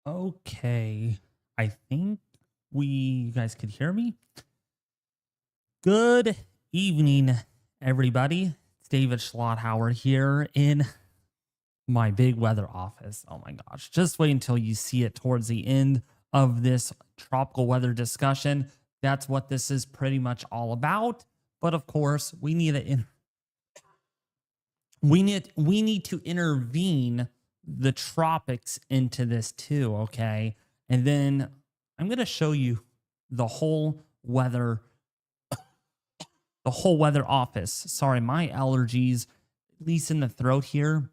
Okay. I think you guys could hear me. Good evening, everybody. It's David Schlotthauer here in my big weather office. Oh my gosh. Just wait until you see it towards the end of this tropical weather discussion. That's what this is pretty much all about. But of course, we need to intervene the tropics into this too, okay? And then I'm going to show you the whole weather office. Sorry, my allergies, at least in the throat here,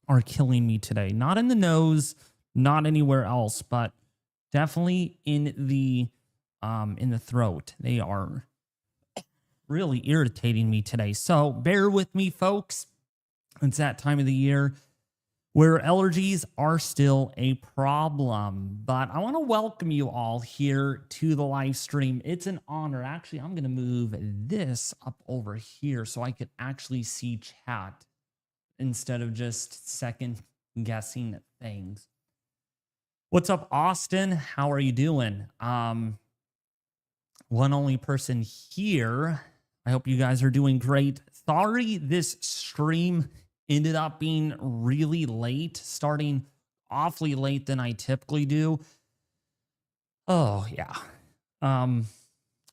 are killing me today. Not in the nose, not anywhere else, but definitely in the throat. They are really irritating me today. So bear with me, folks. It's that time of the year where allergies are still a problem. But I want to welcome you all here to the live stream. It's an honor. Actually, I'm going to move this up over here so I could actually see chat instead of just second guessing things. What's up, Austin? How are you doing? One only person here. I hope you guys are doing great. Sorry, this stream ended up being really late, starting awfully late than I typically do. Oh, yeah.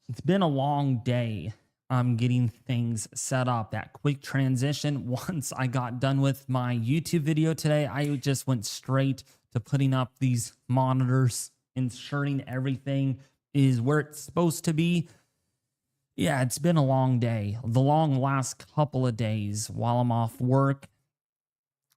It's been a long day. I'm getting things set up. That quick transition. Once I got done with my YouTube video today, I just went straight to putting up these monitors, ensuring everything is where it's supposed to be. Yeah, it's been a long day. The long last couple of days while I'm off work,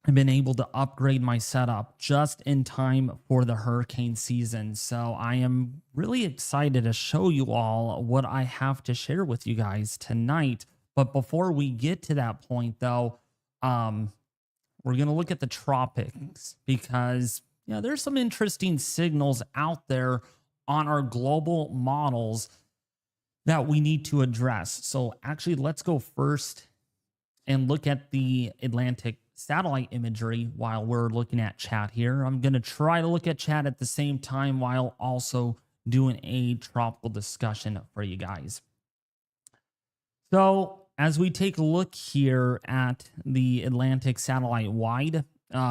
I've been able to upgrade my setup just in time for the hurricane season. So I am really excited to show you all what I have to share with you guys tonight. But before we get to that point, though, we're going to look at the tropics because there's some interesting signals out there on our global models that we need to address. So actually, let's go first and look at the Atlantic satellite imagery while we're looking at chat here. I'm going to try to look at chat at the same time while also doing a tropical discussion for you guys. So as we take a look here at the Atlantic satellite wide,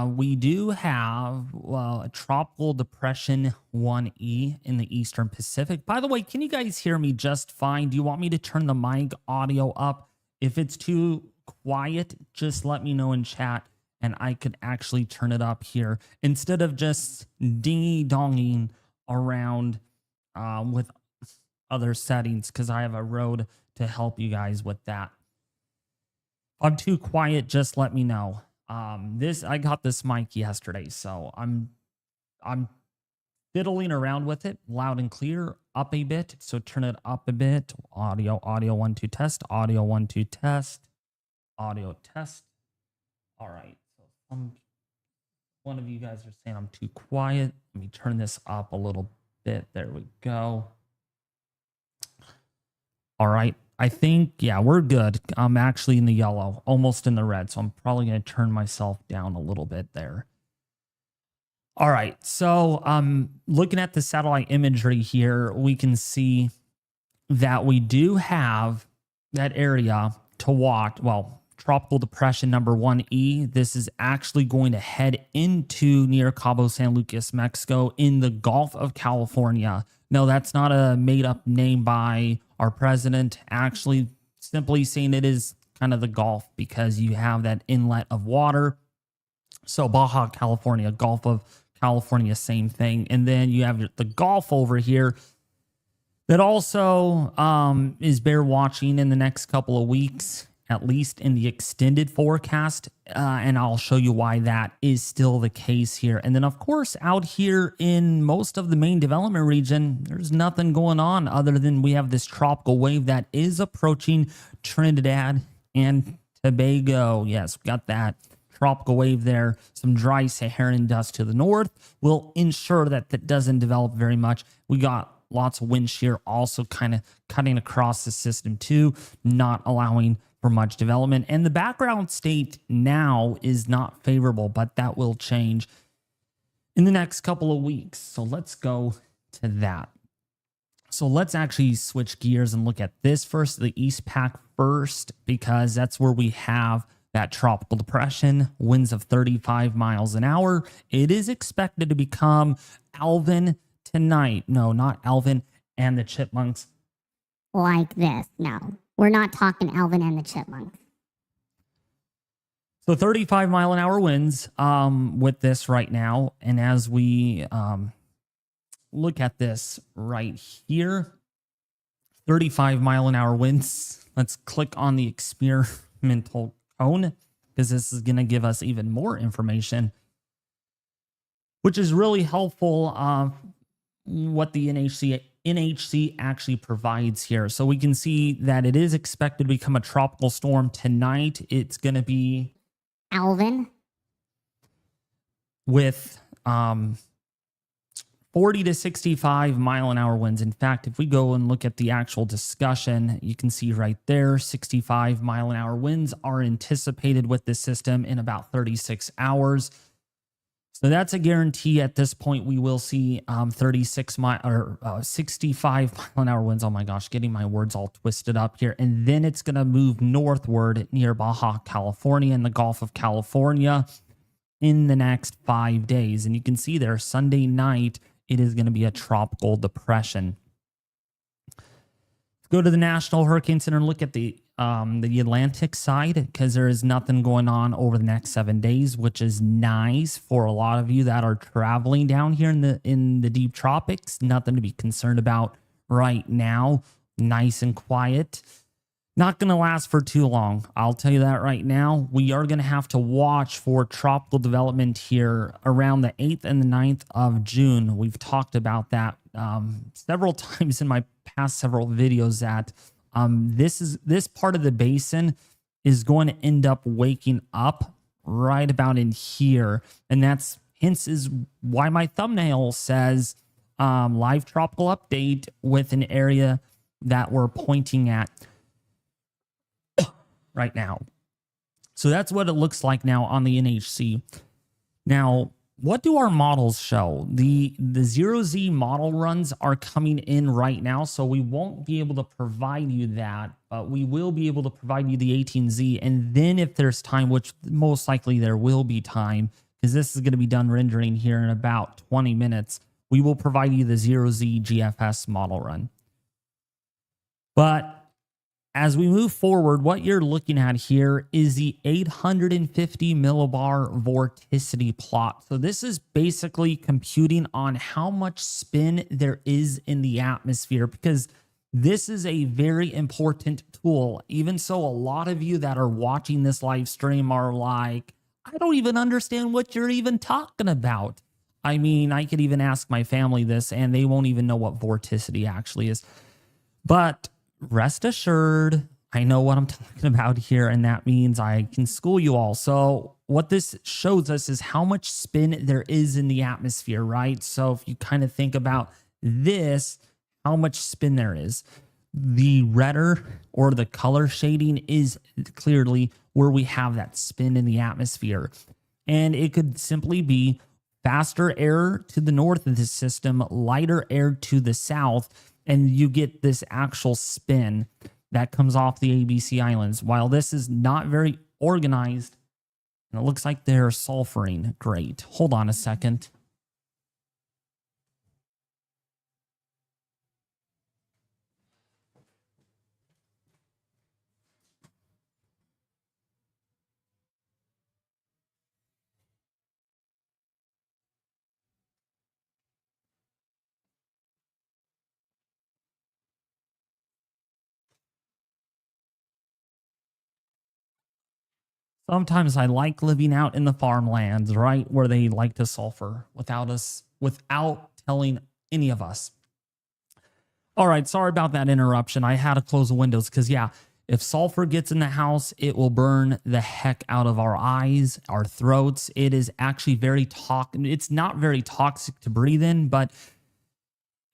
we do have a tropical depression 1E in the Eastern Pacific. By the way, can you guys hear me just fine? Do you want me to turn the mic audio up? If it's too quiet, just let me know in chat and I could actually turn it up here instead of just dingy-donging around with other settings, because I have a road to help you guys with that. If I'm too quiet, just let me know. I got this mic yesterday, so I'm fiddling around with it, loud and clear, up a bit. So turn it up a bit. Audio 1 2 test. Audio 1 2 test. Audio test. All right. So one of you guys are saying I'm too quiet. Let me turn this up a little bit. There we go. All right. I think, we're good. I'm actually in the yellow, almost in the red. So I'm probably going to turn myself down a little bit there. All right. So looking at the satellite imagery here, we can see that we do have that area to watch. Well, tropical depression number 1E. This is actually going to head into near Cabo San Lucas, Mexico, in the Gulf of California. No, that's not a made-up name by our president. Actually, simply saying it is kind of the Gulf because you have that inlet of water. So Baja California, Gulf of California, same thing. And then you have the Gulf over here that also is bear watching in the next couple of weeks, at least in the extended forecast. And I'll show you why that is still the case here. And then, of course, out here in most of the main development region, there's nothing going on other than we have this tropical wave that is approaching Trinidad and Tobago. Yes, we got that tropical wave there. Some dry Saharan dust to the north will ensure that that doesn't develop very much. We got lots of wind shear also kind of cutting across the system too, not allowing for much development. And the background state now is not favorable, but that will change. in the next couple of weeks. So let's go to that. So let's actually switch gears and look at this first, the East Pac first, because that's where we have that tropical depression, winds of 35 miles an hour. It is expected to become Alvin tonight. No, not Alvin and the Chipmunks. Like this. No, we're not talking Alvin and the Chipmunks. So 35 mile an hour winds with this right now. And as we look at this right here, 35 mile an hour winds. Let's click on the experimental cone because this is going to give us even more information, which is really helpful. What the NHC actually provides here. So we can see that it is expected to become a tropical storm tonight. It's going to be Alvin with 40 to 65 mile an hour winds. In fact, if we go and look at the actual discussion, you can see right there, 65 mile an hour winds are anticipated with this system in about 36 hours. So that's a guarantee at this point. We will see 65 mile an hour winds. Oh my gosh, getting my words all twisted up here. And then it's going to move northward near Baja California and the Gulf of California in the next 5 days. And you can see there Sunday night, it is going to be a tropical depression. Go to the National Hurricane Center and look at the Atlantic side because there is nothing going on over the next 7 days, which is nice for a lot of you that are traveling down here in the deep tropics. Nothing to be concerned about right now. Nice and quiet. Not going to last for too long. I'll tell you that right now. We are going to have to watch for tropical development here around the 8th and the 9th of June. We've talked about that several times in my past several videos that this part of the basin is going to end up waking up right about in here. And that's hence is why my thumbnail says live tropical update with an area that we're pointing at right now. So that's what it looks like now on the NHC. Now, what do our models show? The 0Z model runs are coming in right now, so we won't be able to provide you that, but we will be able to provide you the 18Z. And then if there's time, which most likely there will be time, because this is going to be done rendering here in about 20 minutes, we will provide you the 0Z GFS model run. But as we move forward, what you're looking at here is the 850 millibar vorticity plot. So this is basically computing on how much spin there is in the atmosphere, because this is a very important tool. Even so, a lot of you that are watching this live stream are like, I don't even understand what you're even talking about. I mean, I could even ask my family this and they won't even know what vorticity actually is. But rest assured, I know what I'm talking about here, and that means I can school you all. So what this shows us is how much spin there is in the atmosphere, right? So if you kind of think about this, how much spin there is. The redder or the color shading is clearly where we have that spin in the atmosphere. And it could simply be faster air to the north of the system, lighter air to the south, and you get this actual spin that comes off the ABC Islands. While this is not very organized, and it looks like they're sulfuring. Great. Hold on a second. Sometimes I like living out in the farmlands, right, where they like to sulfur without telling any of us. All right, sorry about that interruption. I had to close the windows because, yeah, if sulfur gets in the house, it will burn the heck out of our eyes, our throats. It is actually very toxic. It's not very toxic to breathe in, but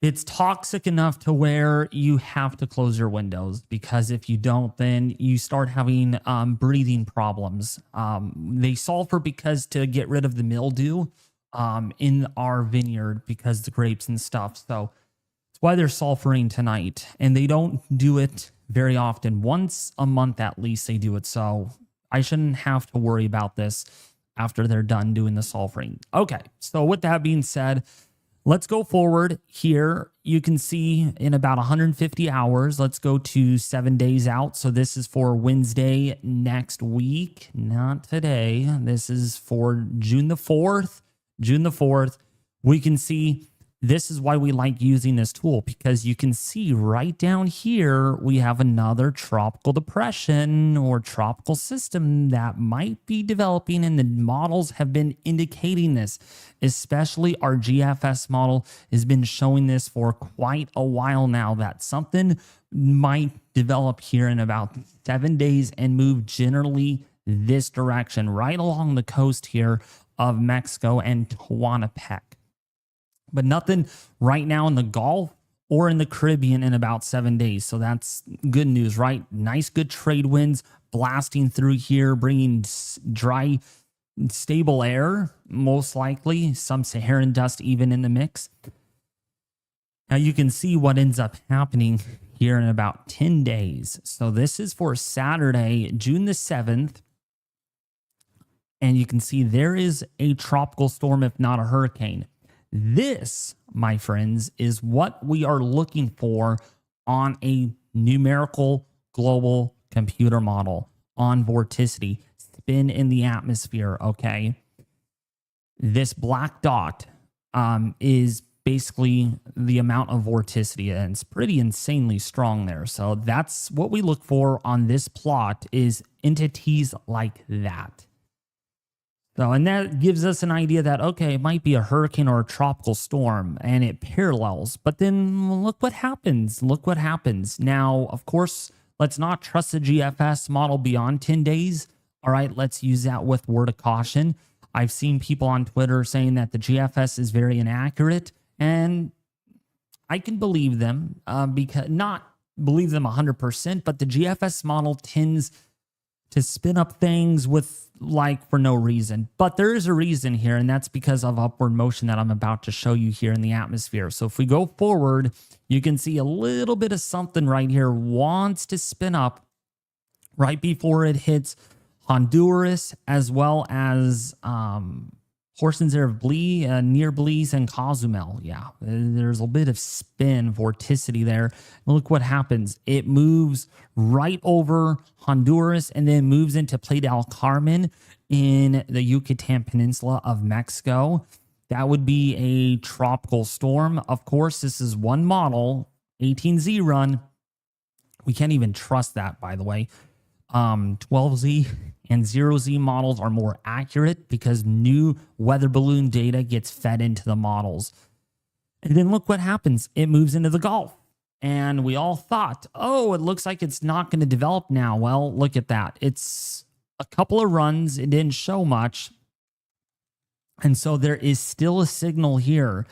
it's toxic enough to where you have to close your windows, because if you don't, then you start having breathing problems. They sulfur because to get rid of the mildew in our vineyard because the grapes and stuff. So that's why they're sulfuring tonight. And they don't do it very often. Once a month at least they do it. So I shouldn't have to worry about this after they're done doing the sulfuring. Okay, so with that being said, let's go forward here. You can see in about 150 hours, let's go to 7 days out. So this is for Wednesday next week, not today. This is for June the 4th. June the 4th. We can see this is why we like using this tool, because you can see right down here, we have another tropical depression or tropical system that might be developing, and the models have been indicating this, especially our GFS model has been showing this for quite a while now, that something might develop here in about 7 days and move generally this direction, right along the coast here of Mexico and Tehuantepec. But nothing right now in the Gulf or in the Caribbean in about 7 days. So that's good news, right? Nice, good trade winds blasting through here, bringing dry, stable air, most likely, some Saharan dust even in the mix. Now you can see what ends up happening here in about 10 days. So this is for Saturday, June the 7th. And you can see there is a tropical storm, if not a hurricane. This, my friends, is what we are looking for on a numerical global computer model on Vorticity. Spin in the atmosphere, okay? This black dot is basically the amount of vorticity, and it's pretty insanely strong there. So that's what we look for on this plot, is entities like that. So, and that gives us an idea that, okay, it might be a hurricane or a tropical storm, and it parallels. But then look what happens. Look what happens. Now, of course, let's not trust the GFS model beyond 10 days. All right, let's use that with word of caution. I've seen people on Twitter saying that the GFS is very inaccurate, and I can believe them, because not believe them 100%, but the GFS model tends to spin up things with for no reason. But there is a reason here, and that's because of upward motion that I'm about to show you here in the atmosphere. So if we go forward, you can see a little bit of something right here wants to spin up right before it hits Honduras, as well as portions there of near Belize and Cozumel. Yeah, there's a bit of spin, vorticity there. Look what happens. It moves right over Honduras and then moves into Playa del Carmen in the Yucatan Peninsula of Mexico. That would be a tropical storm. Of course, this is one model, 18Z run. We can't even trust that, by the way. 12Z and 0Z models are more accurate because new weather balloon data gets fed into the models. And then look what happens. It moves into the Gulf. And we all thought, oh, it looks like it's not going to develop now. Well, look at that. It's a couple of runs. It didn't show much. And so there is still a signal here.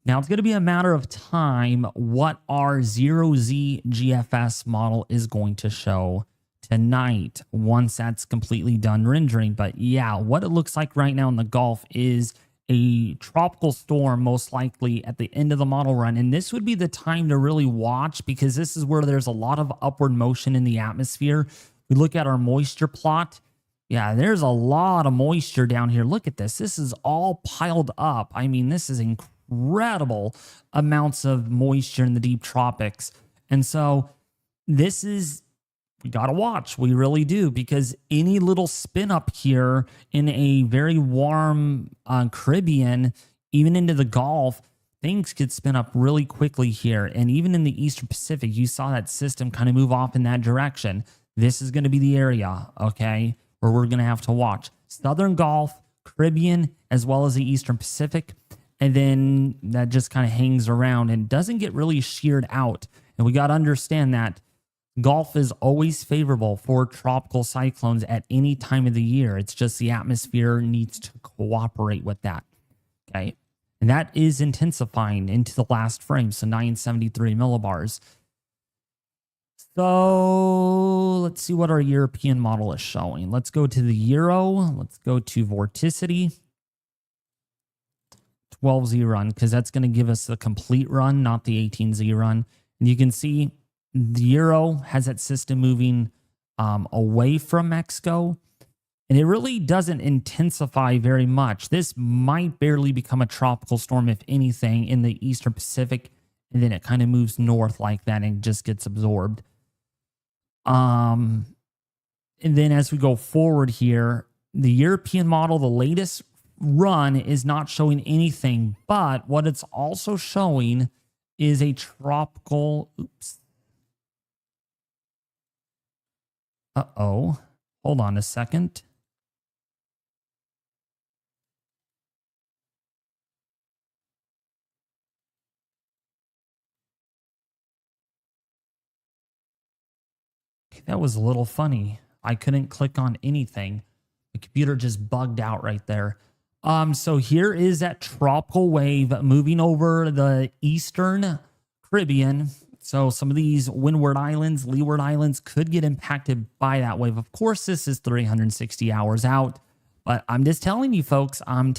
Now, it's going to be a matter of time what our 0Z GFS model is going to show tonight once that's completely done rendering. But yeah, what it looks like right now in the Gulf is a tropical storm, most likely at the end of the model run. And this would be the time to really watch, because this is where there's a lot of upward motion in the atmosphere. We look at our moisture plot. Yeah, there's a lot of moisture down here. Look at this. This is all piled up. I mean, this is incredible amounts of moisture in the deep tropics. And so this is, we got to watch. We really do, because any little spin up here in a very warm Caribbean, even into the Gulf, things could spin up really quickly here. And even in the Eastern Pacific, you saw that system kind of move off in that direction. This is going to be the area, okay, where we're going to have to watch. Southern Gulf, Caribbean, as well as the Eastern Pacific. And then that just kind of hangs around and doesn't get really sheared out. And we got to understand that Gulf is always favorable for tropical cyclones at any time of the year. It's just the atmosphere needs to cooperate with that. Okay. And that is intensifying into the last frame. So 973 millibars. So let's see what our European model is showing. Let's go to the Euro. Let's go to Vorticity. 12Z run because that's going to give us the complete run, not the 18Z run. And you can see the Euro has that system moving away from Mexico. And it really doesn't intensify very much. This might barely become a tropical storm, if anything, in the Eastern Pacific. And then it kind of moves north like that and just gets absorbed. And then as we go forward here, the European model, the latest run, is not showing anything. But what it's also showing is a tropical... Oops. Uh-oh. Hold on a second. That was a little funny. I couldn't click on anything. The computer just bugged out right there. So here is that tropical wave moving over the eastern Caribbean. So some of these Windward Islands, Leeward Islands could get impacted by that wave. Of course, this is 360 hours out, but I'm just telling you, folks, I'm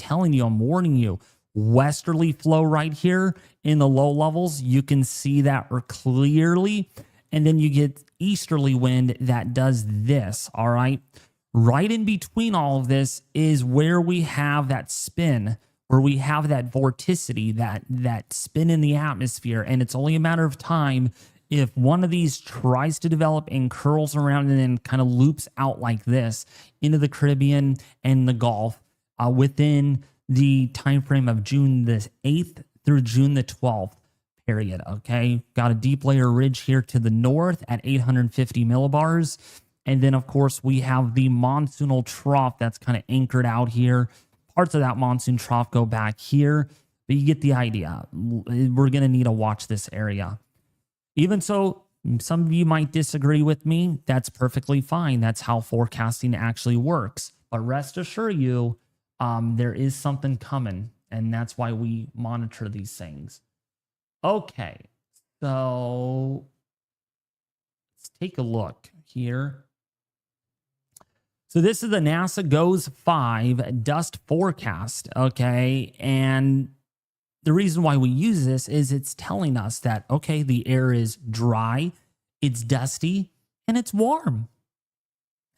warning you. Westerly flow right here in the low levels, you can see that clearly. And then you get easterly wind that does this, all right? Right in between all of this is where we have that spin, where we have that vorticity, that spin in the atmosphere. And it's only a matter of time if one of these tries to develop and curls around and then kind of loops out like this into the Caribbean and the Gulf within the time frame of June the 8th through June the 12th. Period. Okay, got a deep layer ridge here to the north at 850 millibars. And then, of course, we have the monsoonal trough that's kind of anchored out here. Parts of that monsoon trough go back here, but you get the idea. We're going to need to watch this area. Even so, some of you might disagree with me. That's perfectly fine. That's how forecasting actually works. But rest assured you, there is something coming, and that's why we monitor these things. Okay, so let's take a look here. So this is the NASA GOES 5 dust forecast, okay? And the reason why we use this is it's telling us that, okay, the air is dry, it's dusty, and it's warm.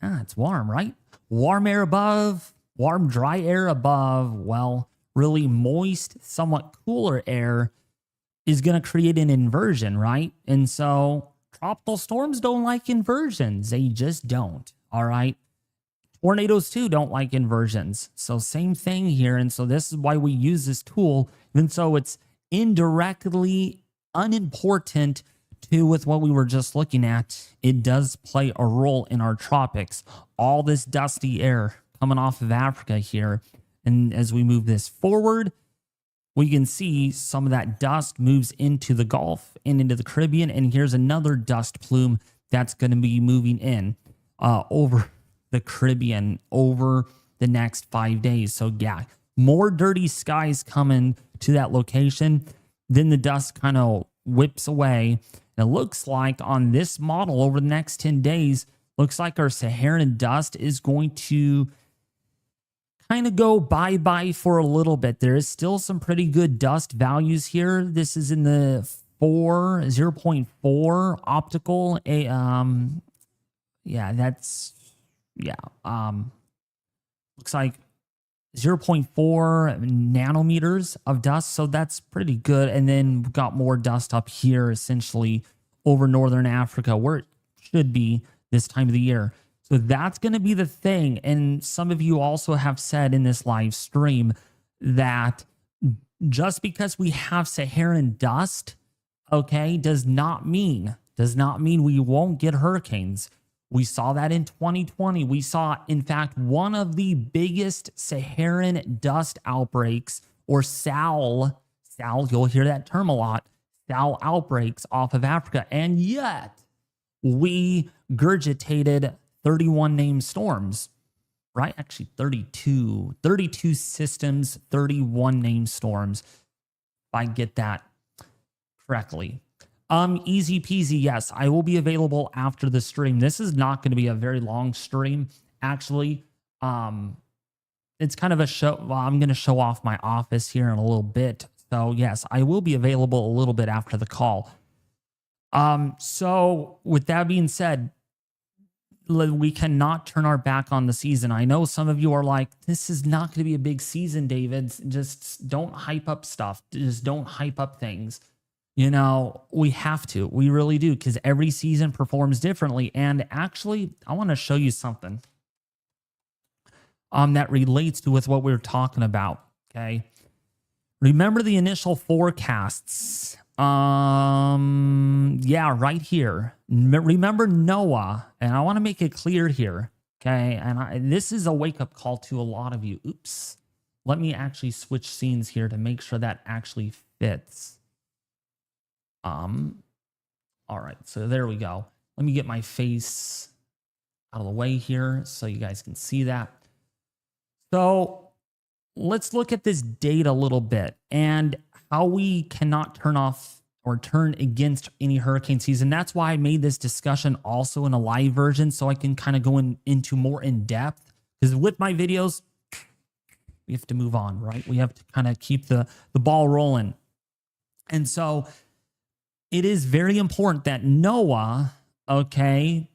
It's warm, right? Warm air above, warm, dry air above. Well, really moist, somewhat cooler air is going to create an inversion, right? And so tropical storms don't like inversions. They just don't, all right? Tornadoes too don't like inversions. So same thing here. And so this is why we use this tool. And so it's indirectly unimportant to with what we were just looking at. It does play a role in our tropics. All this dusty air coming off of Africa here. And as we move this forward, we can see some of that dust moves into the Gulf and into the Caribbean. And here's another dust plume that's going to be moving in over the Caribbean over the next 5 days. So yeah, more dirty skies coming to that location. Then the dust kind of whips away. And it looks like on this model over the next 10 days, looks like our Saharan dust is going to kind of go bye-bye for a little bit. There is still some pretty good dust values here. This is in the 0.4 optical. Looks like 0.4 nanometers of dust. So that's pretty good. And then we've got more dust up here, essentially over Northern Africa, where it should be this time of the year. So that's going to be the thing. And some of you also have said in this live stream that just because we have Saharan dust, okay, does not mean we won't get hurricanes. We saw that in 2020. We saw, in fact, one of the biggest Saharan dust outbreaks, or SAL, you'll hear that term a lot, SAL outbreaks off of Africa. And yet we gurgitated 31 named storms, right? Actually 32 systems, 31 named storms, if I get that correctly. Easy peasy. Yes, I will be available after the stream. This is not going to be a very long stream, actually. it's kind of a show. Well, I'm going to show off my office here in a little bit. So yes, I will be available a little bit after the call. So with that being said, we cannot turn our back on the season. I know some of you are like, this is not going to be a big season, David. Just don't hype up stuff. Just don't hype up things. You know, we have to. We really do, because every season performs differently. And actually, I want to show you something that relates to with what we were talking about. Okay. Remember the initial forecasts. Yeah, right here. Remember Noah, and I want to make it clear here. Okay. And this is a wake-up call to a lot of you. Oops. Let me actually switch scenes here to make sure that actually fits. All right, so there we go. Let me get my face out of the way here so you guys can see that. So let's look at this data a little bit and how we cannot turn off or turn against any hurricane season. That's why I made this discussion also in a live version, so I can kind of go into more in depth. Because with my videos, we have to move on, right? We have to kind of keep the ball rolling. And so it is very important that Noah, okay,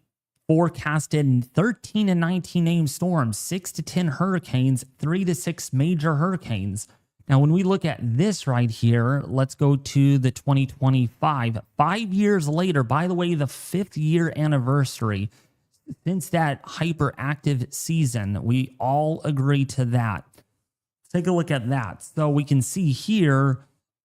forecasted 13 and 19 named storms, 6 to 10 hurricanes, 3 to 6 major hurricanes. Now, when we look at this right here, let's go to the 2025. 5 years later, by the way, the 5th year anniversary since that hyperactive season. We all agree to that. Take a look at that. So we can see here,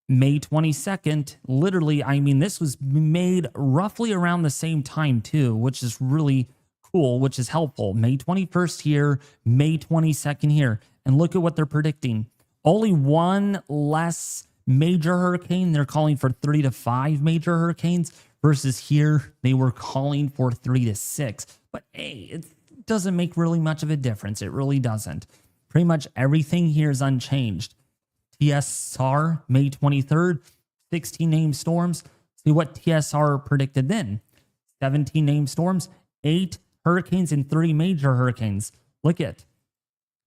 May 22nd, literally, I mean, this was made roughly around the same time too, which is really cool, which is helpful. May 21st here, May 22nd here. And look at what they're predicting. Only one less major hurricane. They're calling for 3 to 5 major hurricanes versus here they were calling for 3 to 6. But hey, it doesn't make really much of a difference. It really doesn't. Pretty much everything here is unchanged. TSR, May 23rd, 16 named storms. See what TSR predicted then. 17 named storms, 8 hurricanes and 3 major hurricanes. Look at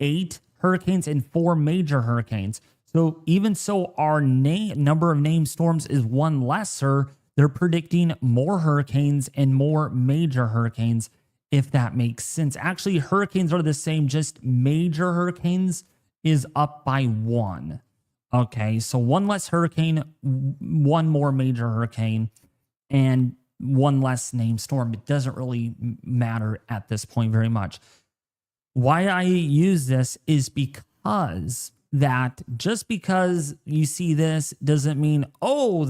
8 hurricanes and 4 major hurricanes. So even so our number of named storms is one lesser, they're predicting more hurricanes and more major hurricanes, if that makes sense. Actually, hurricanes are the same, just major hurricanes is up by 1. Okay, so 1 less hurricane, 1 more major hurricane, and 1 less named storm. It doesn't really matter at this point very much. Why I use this is because that just because you see this doesn't mean, oh,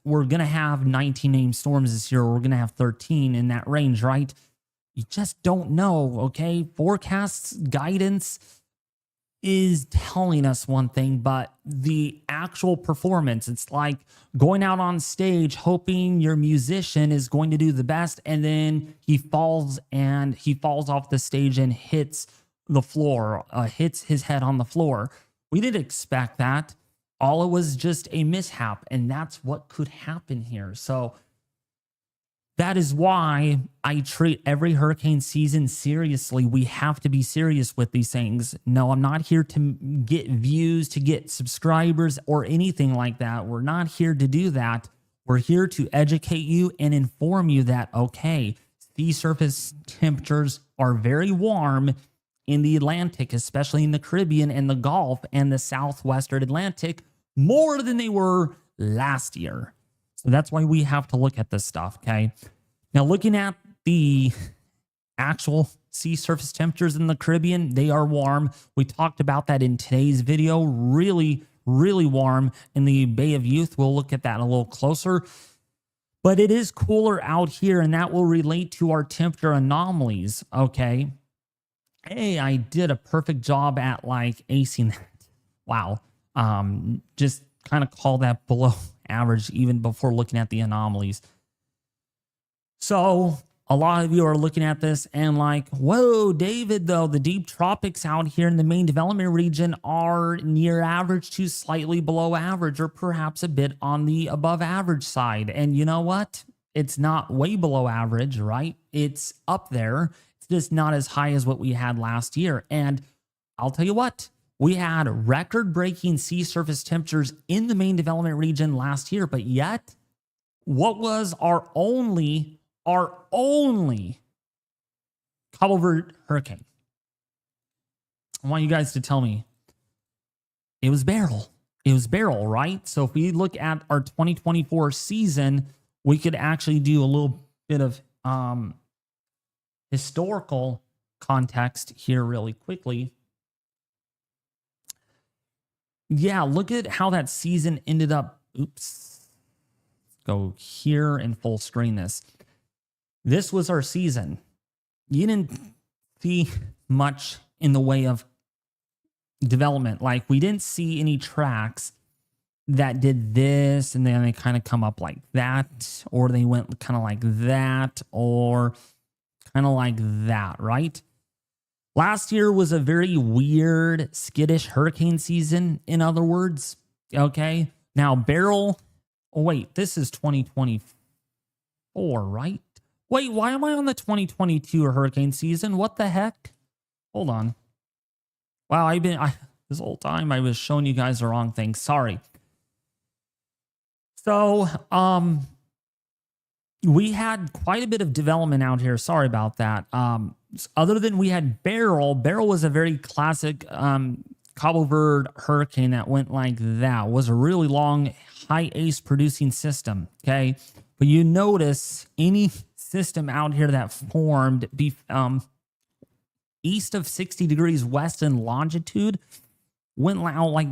we're going to have 19 named storms this year, or we're going to have 13 in that range, right? You just don't know, okay? Forecasts, guidance is telling us one thing, but the actual performance, it's like going out on stage hoping your musician is going to do the best, and then he falls off the stage and hits the floor, hits his head on the floor. We didn't expect that. All it was just a mishap, and that's what could happen here. So that is why I treat every hurricane season seriously. We have to be serious with these things. No, I'm not here to get views, to get subscribers, or anything like that. We're not here to do that. We're here to educate you and inform you that, okay, sea surface temperatures are very warm in the Atlantic, especially in the Caribbean and the Gulf and the southwestern Atlantic, more than they were last year. So that's why we have to look at this stuff, okay? Now, looking at the actual sea surface temperatures in the Caribbean, they are warm. We talked about that in today's video. Really, really warm in the Bay of Youth. We'll look at that a little closer. But it is cooler out here, and that will relate to our temperature anomalies, okay? Hey, I did a perfect job at like acing that. Wow. Just kind of call that below average even before looking at the anomalies. So a lot of you are looking at this and like, whoa, David, though, the deep tropics out here in the main development region are near average to slightly below average, or perhaps a bit on the above average side. And you know what? It's not way below average, right? It's up there. It's just not as high as what we had last year. And I'll tell you what, we had record-breaking sea surface temperatures in the main development region last year, but yet, what was our only covered hurricane? I want you guys to tell me. It was Beryl. It was Beryl, right? So if we look at our 2024 season, we could actually do a little bit of historical context here really quickly. Yeah, look at how that season ended up. Oops. Go here and full screen this. This was our season. You didn't see much in the way of development. Like, we didn't see any tracks that did this and then they kind of come up like that, or they went kind of like that, or kind of like that, right? Last year was a very weird, skittish hurricane season, in other words. Okay. Now, Beryl. Oh, wait, this is 2024, right? Wait, why am I on the 2022 hurricane season? What the heck? Hold on. Wow, this whole time I was showing you guys the wrong thing. Sorry. So, we had quite a bit of development out here. Sorry about that. Other than we had Beryl was a very classic Cabo Verde hurricane that went like that. It was a really long, high ACE producing system. Okay. But you notice any system out here that formed east of 60 degrees west in longitude went out like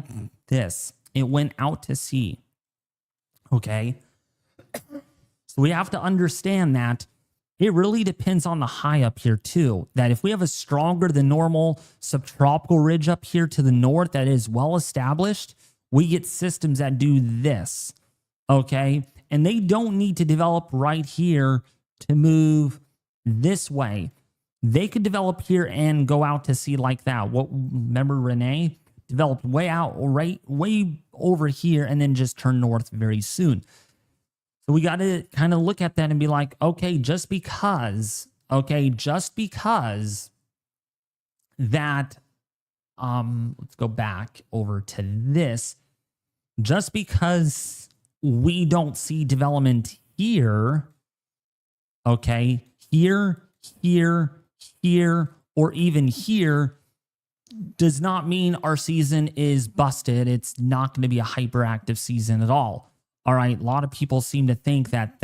this. It went out to sea. Okay. So we have to understand that it really depends on the high up here too. That if we have a stronger than normal subtropical ridge up here to the north that is well established, we get systems that do this. Okay. And they don't need to develop right here to move this way. They could develop here and go out to sea like that. Remember Renee developed way out, right, way over here, and then just turn north very soon. So we got to kind of look at that and be like, okay, just because that, let's go back over to this. Just because we don't see development here, okay, here, or even here, does not mean our season is busted. It's not going to be a hyperactive season at all. All right. A lot of people seem to think that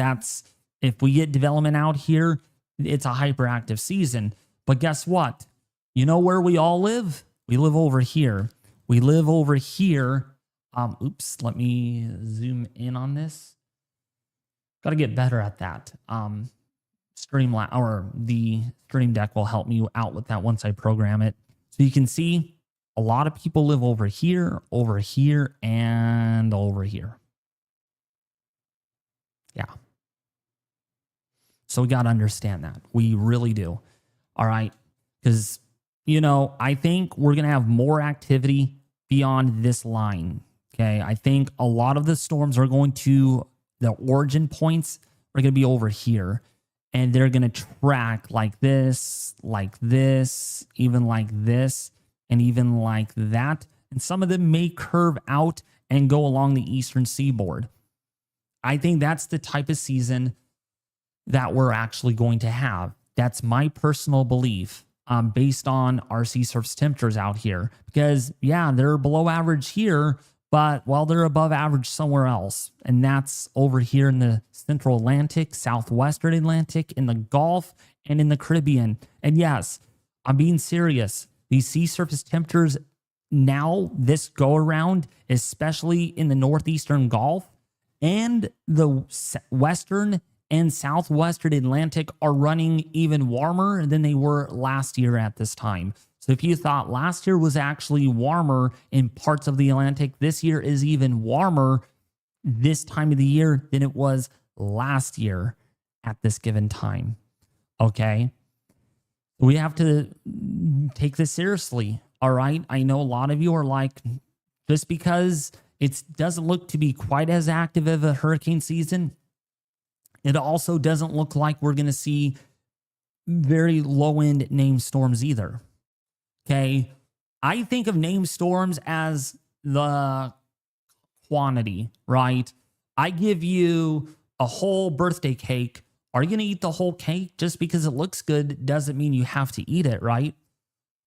if we get development out here, it's a hyperactive season. But guess what? You know where we all live? We live over here. We live over here. Oops, let me zoom in on this. Got to get better at that. Streamline or the Stream Deck will help me out with that once I program it. So you can see a lot of people live over here, and over here. Yeah. So we got to understand that. We really do. All right. Because, I think we're going to have more activity beyond this line. Okay. I think a lot of the storms are the origin points are going to be over here. And they're going to track like this, even like this, and even like that. And some of them may curve out and go along the eastern seaboard. I think that's the type of season that we're actually going to have. That's my personal belief based on our sea surface temperatures out here. Because, yeah, they're below average here, but, they're above average somewhere else. And that's over here in the central Atlantic, southwestern Atlantic, in the Gulf, and in the Caribbean. And yes, I'm being serious. These sea surface temperatures now, this go around, especially in the northeastern Gulf and the western and southwestern Atlantic, are running even warmer than they were last year at this time. So if you thought last year was actually warmer in parts of the Atlantic, this year is even warmer this time of the year than it was last year at this given time. Okay. We have to take this seriously. All right. I know a lot of you are like, just because it doesn't look to be quite as active of a hurricane season, it also doesn't look like we're going to see very low end named storms either. Okay. I think of named storms as the quantity, right? I give you a whole birthday cake. Are you going to eat the whole cake? Just because it looks good doesn't mean you have to eat it, right?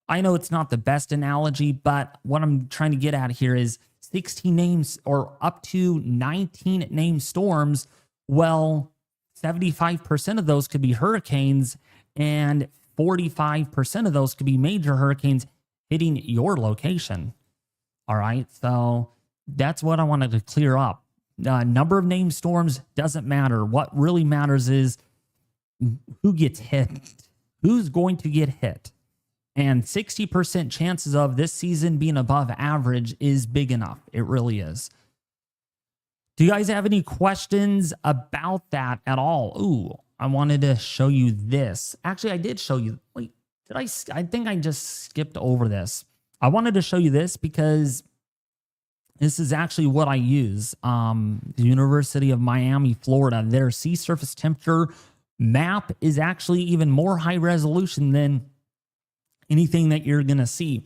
I know it's not the best analogy, but what I'm trying to get at here is 16 names or up to 19 named storms. Well, 75% of those could be hurricanes, and 45% of those could be major hurricanes hitting your location. All right. So that's what I wanted to clear up. Number of named storms doesn't matter. What really matters is who gets hit, who's going to get hit. And 60% chances of this season being above average is big enough. It really is. Do you guys have any questions about that at all? Ooh, I wanted to show you this. Actually, I did show you. Wait, did I? I think I just skipped over this. I wanted to show you this because this is actually what I use. The University of Miami, Florida, their sea surface temperature map is actually even more high resolution than anything that you're going to see.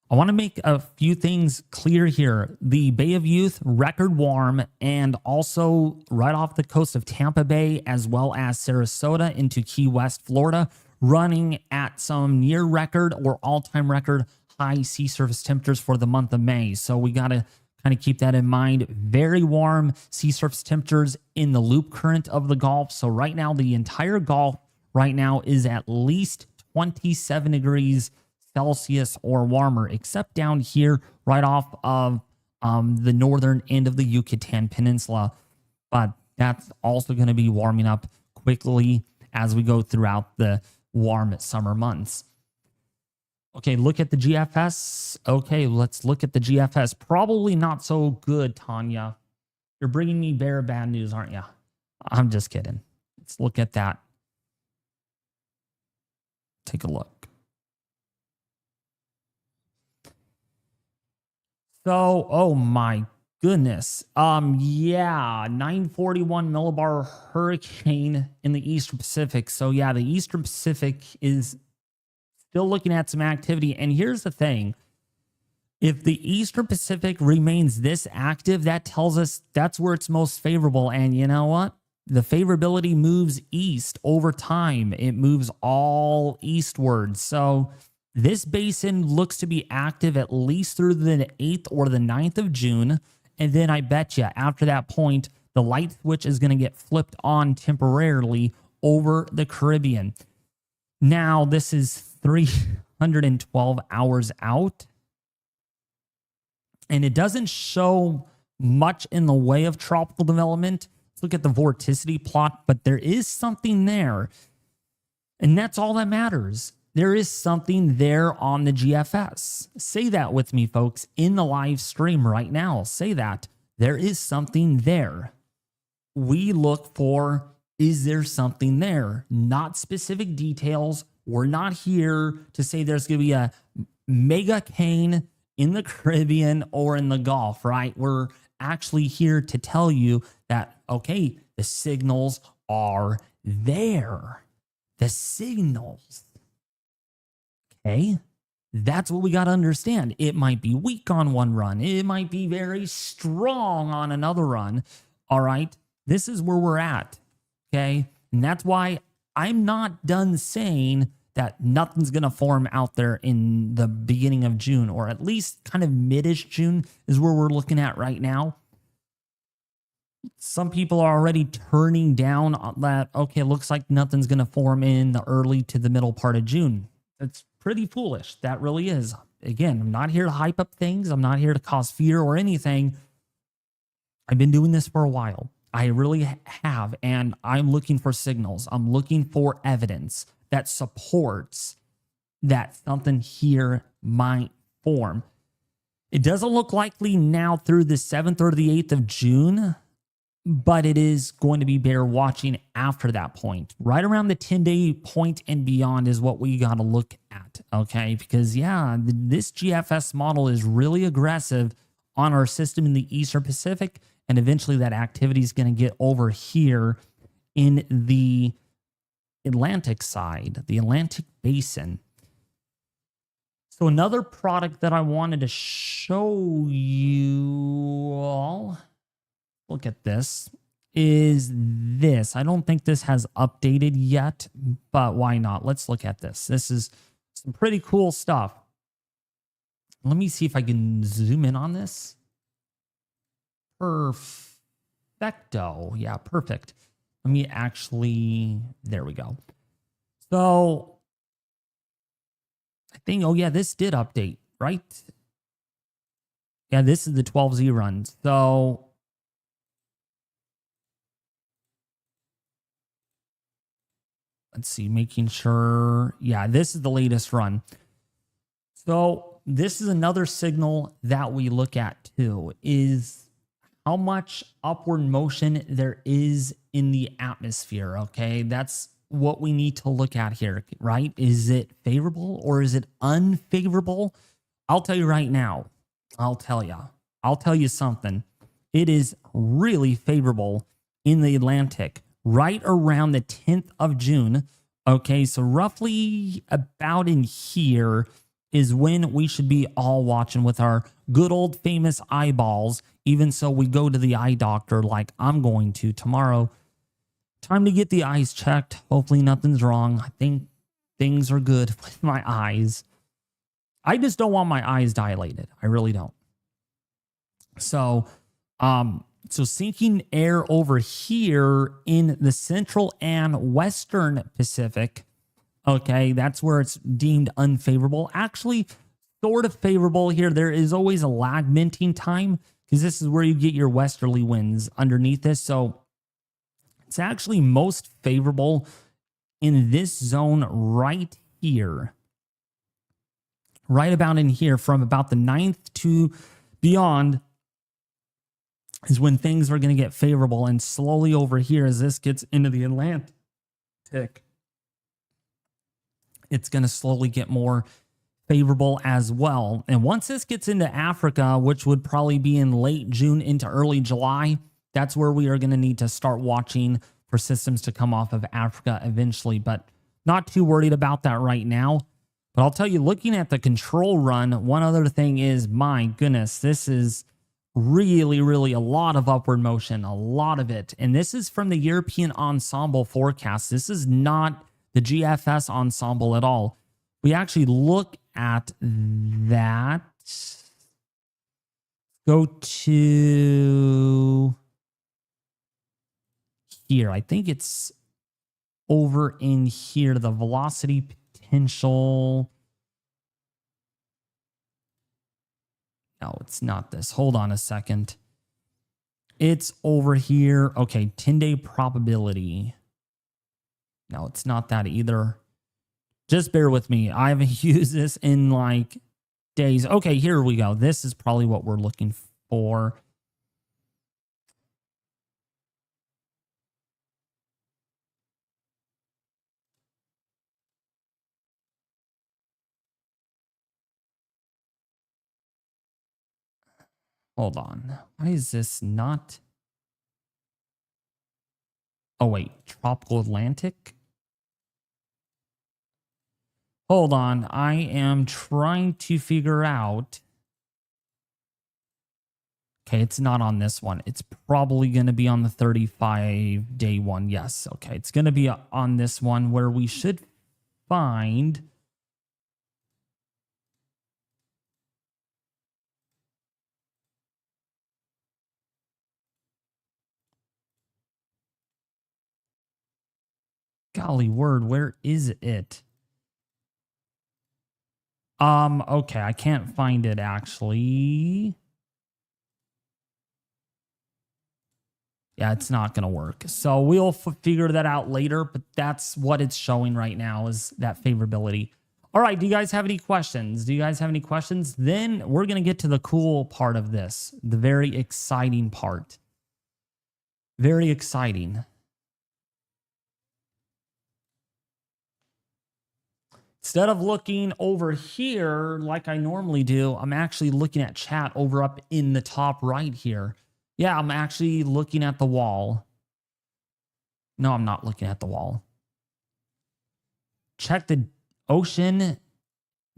I want to make a few things clear here. The Bay of Youth, record warm, and also right off the coast of Tampa Bay, as well as Sarasota into Key West, Florida, running at some near record or all-time record high sea surface temperatures for the month of May. So we got to kind of keep that in mind. Very warm sea surface temperatures in the loop current of the Gulf. So right now, the entire Gulf right now is at least 27 degrees Celsius or warmer, except down here right off of the northern end of the Yucatan Peninsula. But that's also going to be warming up quickly as we go throughout the warm summer months. Okay, look at the GFS. Okay, let's look at the GFS. Probably not so good, Tanya. You're bringing me bare bad news, aren't you? I'm just kidding. Let's look at that. Take a look. So, oh my goodness. Yeah, 941 millibar hurricane in the Eastern Pacific. So yeah, the Eastern Pacific is still looking at some activity. And here's the thing. If the Eastern Pacific remains this active, that tells us that's where it's most favorable. And you know what? The favorability moves east over time. It moves all eastward. So this basin looks to be active at least through the 8th or the 9th of June. And then I bet you after that point, the light switch is going to get flipped on temporarily over the Caribbean. Now, this is 312 hours out. And it doesn't show much in the way of tropical development. Let's look at the vorticity plot, but there is something there. And that's all that matters. There is something there on the GFS. Say that with me, folks, in the live stream right now. Say that. There is something there. We look for, is there something there? Not specific details. We're not here to say there's going to be a mega cane in the Caribbean or in the Gulf, right? We're actually here to tell you that, okay, the signals are there. The signals. Okay? That's what we got to understand. It might be weak on one run. It might be very strong on another run. All right? This is where we're at. Okay? And that's why I'm not done saying that nothing's going to form out there in the beginning of June, or at least kind of mid-ish June is where we're looking at right now. Some people are already turning down that, okay, it looks like nothing's going to form in the early to the middle part of June. It's pretty foolish. That really is. Again, I'm not here to hype up things. I'm not here to cause fear or anything. I've been doing this for a while. I really have, and I'm looking for signals. I'm looking for evidence that supports that something here might form. It doesn't look likely now through the 7th or the 8th of June, but it is going to be bear watching after that point. Right around the 10-day point and beyond is what we got to look at, okay? Because, yeah, this GFS model is really aggressive on our system in the Eastern Pacific, and eventually that activity is going to get over here in the Atlantic side, the Atlantic Basin. So another product that I wanted to show you all, look at this, is this. I don't think this has updated yet, but why not? Let's look at this. This is some pretty cool stuff. Let me see if I can zoom in on this. Perfecto. Yeah, perfect. Let me actually, there we go. So I think, oh yeah, this did update, right? Yeah, this is the 12Z run. So let's see, making sure. Yeah, this is the latest run. So this is another signal that we look at too, is how much upward motion there is in the atmosphere. Okay, that's what we need to look at here, right? Is it favorable or is it unfavorable? I'll tell you right now. I'll tell you something. It is really favorable in the Atlantic right around the 10th of June. Okay, so roughly about in here is when we should be all watching with our good old famous eyeballs. Even so, we go to the eye doctor like I'm going to tomorrow. Time to get the eyes checked. Hopefully nothing's wrong. I think things are good with my eyes. I just don't want my eyes dilated. I really don't. So, sinking air over here in the central and western Pacific, okay, that's where it's deemed unfavorable. Actually, sort of favorable here. There is always a lag minting time because this is where you get your westerly winds underneath this. So it's actually most favorable in this zone right here. Right about in here from about the 9th to beyond is when things are going to get favorable, and slowly over here as this gets into the Atlantic, it's going to slowly get more favorable as well. And once this gets into Africa, which would probably be in late June into early July, that's where we are going to need to start watching for systems to come off of Africa eventually, but not too worried about that right now. But I'll tell you, looking at the control run, one other thing is, my goodness, this is really, really a lot of upward motion, a lot of it. And this is from the European Ensemble forecast. This is not the GFS Ensemble at all. We actually look at that. Go to here. I think it's over in here, the velocity potential. No, it's not this. Hold on a second. It's over here. Okay, 10-day probability. No, it's not that either. Just bear with me. I haven't used this in like days. Okay, here we go. This is probably what we're looking for. Hold on. Why is this not? Oh, wait. Tropical Atlantic? Hold on. I am trying to figure out. Okay, it's not on this one. It's probably going to be on the 35-day one. Yes. Okay, it's going to be on this one where we should find. Golly word, where is it? Okay, I can't find it actually. Yeah, it's not going to work. So we'll figure that out later, but that's what it's showing right now is that favorability. All right, do you guys have any questions? Do you guys have any questions? Then we're going to get to the cool part of this, the very exciting part. Very exciting. Instead of looking over here like I normally do, I'm actually looking at chat over up in the top right here. Yeah, I'm actually looking at the wall. No, I'm not looking at the wall. Check the ocean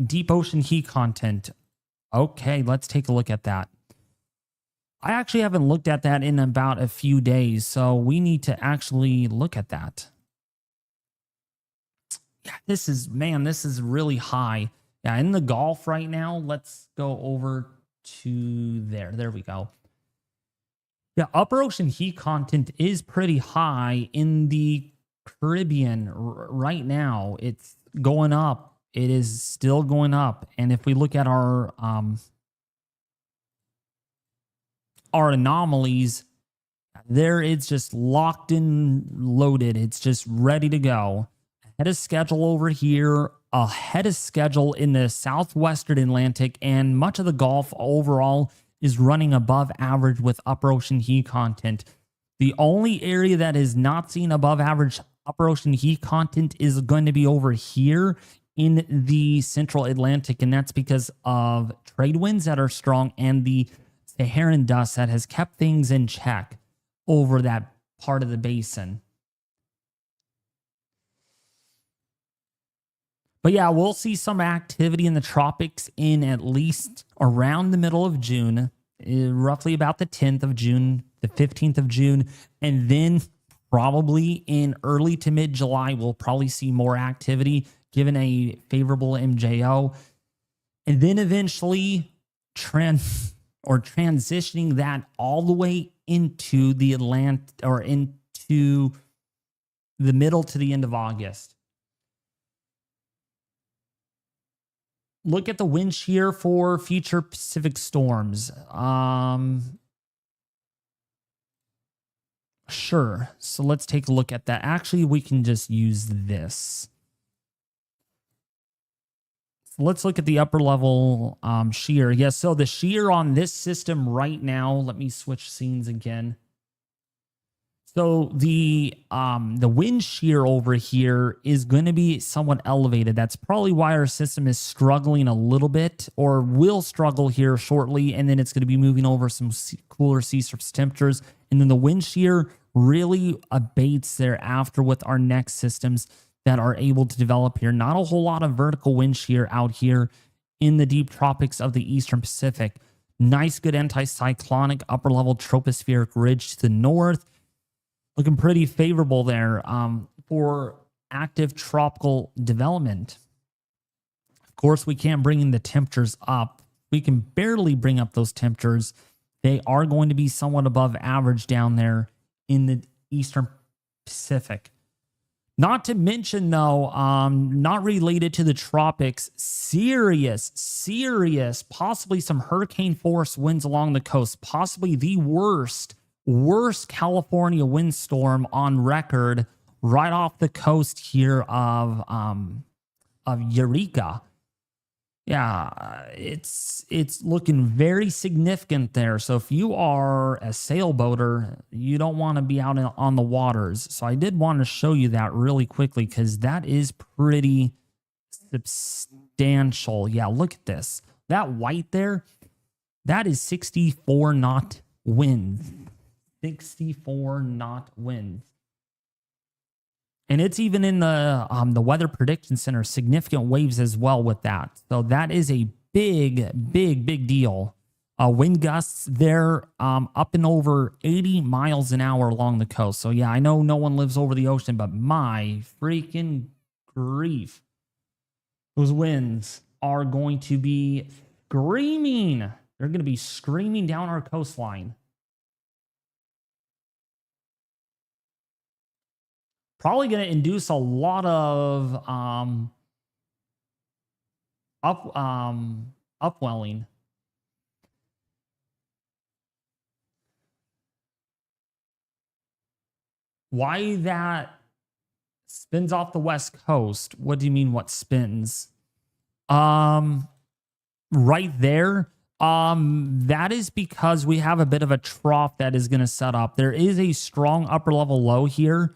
deep ocean heat content. Okay, let's take a look at that. I actually haven't looked at that in about a few days, so we need to actually look at that. Yeah, this is really high. Yeah, in the Gulf right now, let's go over to there. There we go. Yeah, upper ocean heat content is pretty high in the Caribbean right now. It's going up. It is still going up. And if we look at our anomalies, there it's just locked in, loaded. It's just ready to go. Ahead of schedule over here, ahead of schedule in the southwestern Atlantic, and much of the Gulf overall is running above average with upper ocean heat content. The only area that is not seeing above average upper ocean heat content is going to be over here in the central Atlantic, and that's because of trade winds that are strong and the Saharan dust that has kept things in check over that part of the basin. But yeah, we'll see some activity in the tropics in at least around the middle of June, roughly about the 10th of June, the 15th of June. And then probably in early to mid July, we'll probably see more activity given a favorable MJO. And then eventually transitioning that all the way into the Atlantic or into the middle to the end of August. Look at the wind shear for future Pacific storms. Sure. So let's take a look at that. Actually, we can just use this. So let's look at the upper level shear. Yes, so the shear on this system right now, let me switch scenes again. So the wind shear over here is going to be somewhat elevated. That's probably why our system is struggling a little bit, or will struggle here shortly, and then it's going to be moving over some cooler sea surface temperatures, and then the wind shear really abates thereafter with our next systems that are able to develop here. Not a whole lot of vertical wind shear out here in the deep tropics of the Eastern Pacific. Nice, good anticyclonic upper level tropospheric ridge to the north. Looking pretty favorable there for active tropical development. Of course, we can't bring the temperatures up. We can barely bring up those temperatures. They are going to be somewhat above average down there in the Eastern Pacific. Not to mention, though, not related to the tropics, serious, possibly some hurricane force winds along the coast, possibly the worst California windstorm on record right off the coast here of Eureka. Yeah, it's looking very significant there. So if you are a sailboater, you don't want to be out on the waters. So I did want to show you that really quickly because that is pretty substantial. Yeah, look at this. That white there, that is 64 knot winds. 64 knot winds. And it's even in the Weather Prediction Center, significant waves as well with that. So that is a big deal. Wind gusts there up and over 80 miles an hour along the coast. So yeah, I know no one lives over the ocean, but my freaking grief. Those winds are going to be screaming. They're going to be screaming down our coastline. Probably going to induce a lot of upwelling. Why that spins off the west coast? What do you mean what spins? Right there. That is because we have a bit of a trough that is going to set up. There is a strong upper level low here.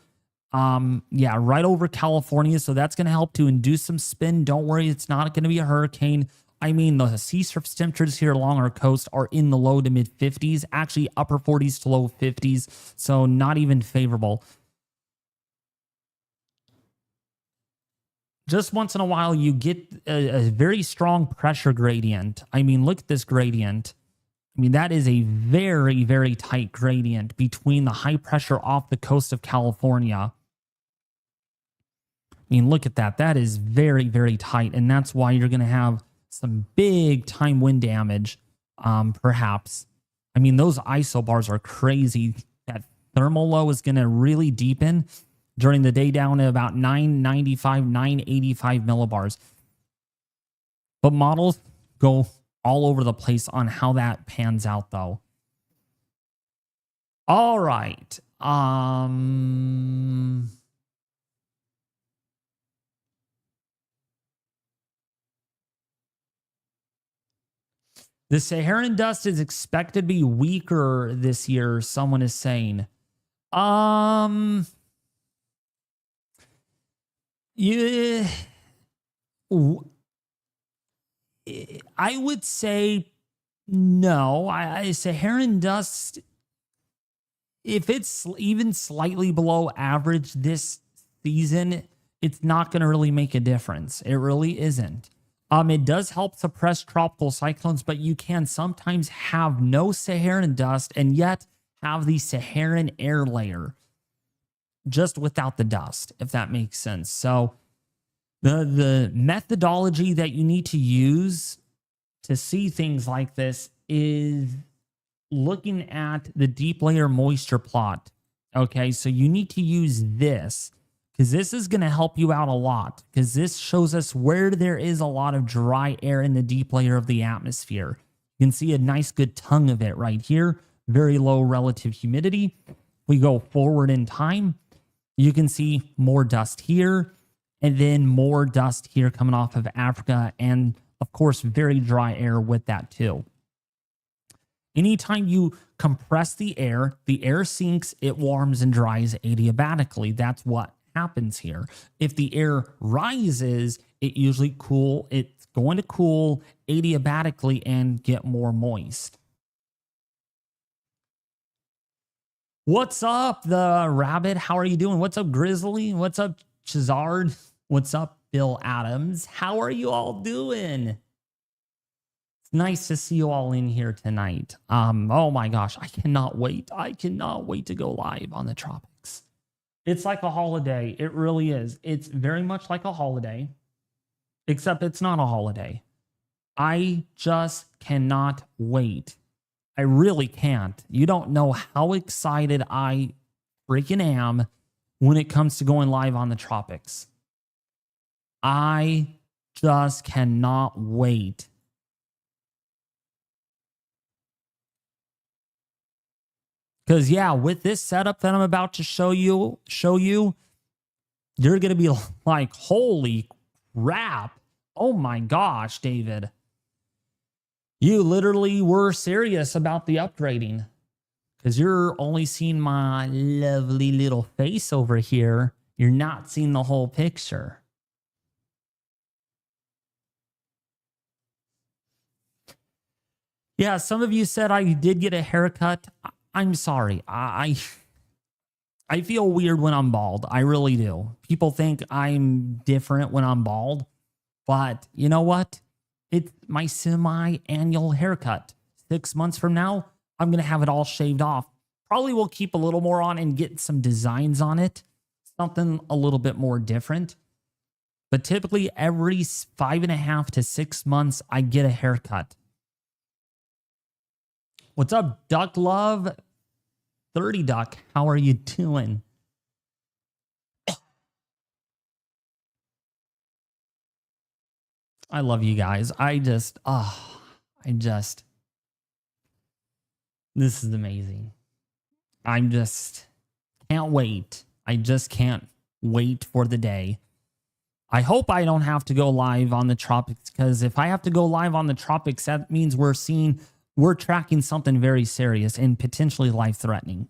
Yeah, right over California. So that's going to help to induce some spin. Don't worry, it's not going to be a hurricane. I mean, the sea surface temperatures here along our coast are in the low to mid 50s, actually upper 40s to low 50s. So not even favorable. just once in a while, you get a very strong pressure gradient. I mean, look at this gradient. I mean, that is a very, very tight gradient between the high pressure off the coast of California. I mean, look at that. That is very, very tight. And that's why you're going to have some big time wind damage, perhaps. I mean, those isobars are crazy. That thermal low is going to really deepen during the day down to about 995, 985 millibars. But models go all over the place on how that pans out, though. All right. The Saharan dust is expected to be weaker this year, someone is saying. Yeah, I would say no. Saharan dust, if it's even slightly below average this season, it's not going to really make a difference. It really isn't. It does help suppress tropical cyclones, but you can sometimes have no Saharan dust and yet have the Saharan air layer just without the dust, if that makes sense. So the methodology that you need to use to see things like this is looking at the deep layer moisture plot. Okay, so you need to use this because this is going to help you out a lot because this shows us where there is a lot of dry air in the deep layer of the atmosphere. You can see a nice good tongue of it right here. Very low relative humidity. We go forward in time. You can see more dust here and then more dust here coming off of Africa. And of course, very dry air with that too. Anytime you compress the air sinks, it warms and dries adiabatically. That's what happens here. If the air rises, it's going to cool adiabatically and get more moist. What's up, the rabbit? How are you doing? What's up, Grizzly? What's up, Chazard? What's up, Bill Adams? How are you all doing? It's nice to see you all in here tonight. Oh my gosh, I cannot wait. I cannot wait to go live on the tropics. It's like a holiday. It really is. It's very much like a holiday, except it's not a holiday. I just cannot wait. I really can't. You don't know how excited I freaking am when it comes to going live on the tropics. I just cannot wait. Because yeah, with this setup that I'm about to show you, you're going to be like, holy crap. Oh my gosh, David. You literally were serious about the upgrading because you're only seeing my lovely little face over here. You're not seeing the whole picture. Yeah, some of you said I did get a haircut. I'm sorry. I feel weird when I'm bald. I really do. People think I'm different when I'm bald. But you know what? It's my semi-annual haircut. 6 months from now, I'm going to have it all shaved off. Probably will keep a little more on and get some designs on it. Something a little bit more different. But typically every 5.5 to 6 months, I get a haircut. What's up, Duck Love? 30 Duck, how are you doing? I love you guys. This is amazing. Can't wait. I just can't wait for the day. I hope I don't have to go live on the tropics, because if I have to go live on the tropics, that means we're tracking something very serious and potentially life-threatening.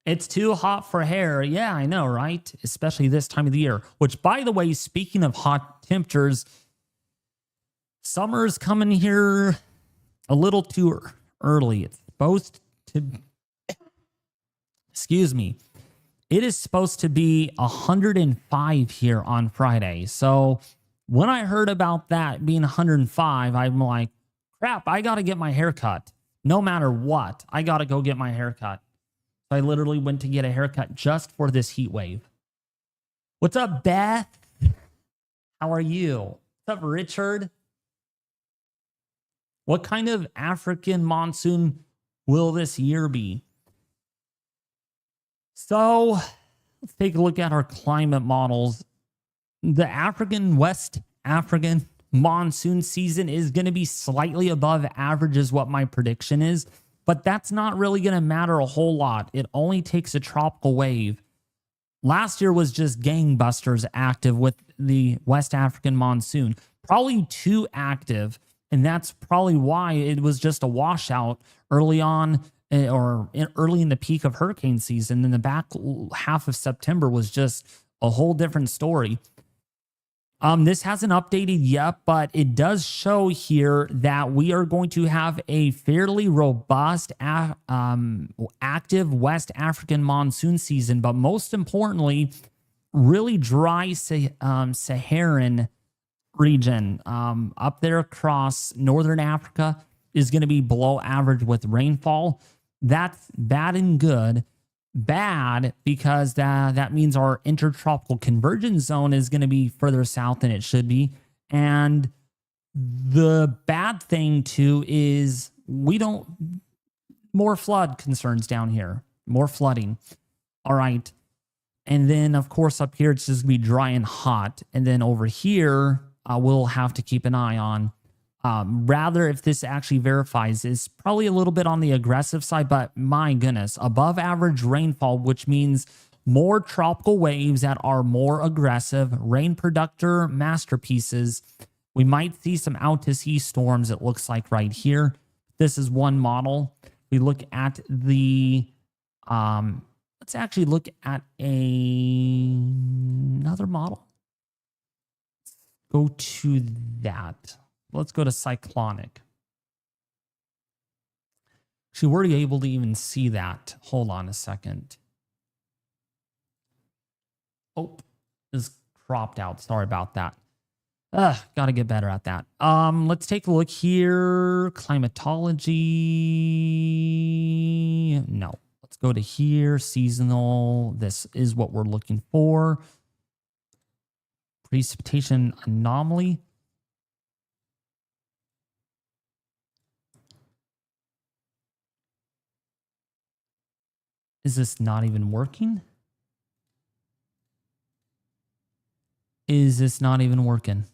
It's too hot for hair. Yeah, I know, right? Especially this time of the year. Which, by the way, speaking of hot temperatures, summer's coming here a little too early. It's supposed excuse me, it is supposed to be 105 here on Friday. So when I heard about that being 105, I'm like, crap, I got to get my hair cut. No matter what, I got to go get my hair cut. So I literally went to get a haircut just for this heat wave. What's up, Beth? How are you? What's up, Richard? What kind of African monsoon will this year be? So let's take a look at our climate models. The West African monsoon season is going to be slightly above average is what my prediction is, but that's not really going to matter a whole lot. It only takes a tropical wave. Last year was just gangbusters active with the West African monsoon, probably too active, and that's probably why it was just a washout early on early in the peak of hurricane season. Then the back half of September was just a whole different story. This hasn't updated yet, but it does show here that we are going to have a fairly robust, active West African monsoon season, but most importantly, really dry Saharan region up there across northern Africa is going to be below average with rainfall. That's bad and good. Bad because that means our intertropical convergence zone is going to be further south than it should be. And the bad thing too is more flood concerns down here, more flooding. All right. And then of course up here, it's just gonna be dry and hot. And then over here, we'll have to keep an eye on. Rather, if this actually verifies, is probably a little bit on the aggressive side, but my goodness, above average rainfall, which means more tropical waves that are more aggressive, rain producer masterpieces. We might see some out to sea storms, it looks like right here. This is one model. We look at the, let's actually look at another model. Go to that. Let's go to cyclonic. Actually, were you able to even see that? Hold on a second. Oh, is cropped out. Sorry about that. Got to get better at that. Let's take a look here. Climatology. No. Let's go to here. Seasonal. This is what we're looking for. Precipitation anomaly. Is this not even working? Is this not even working?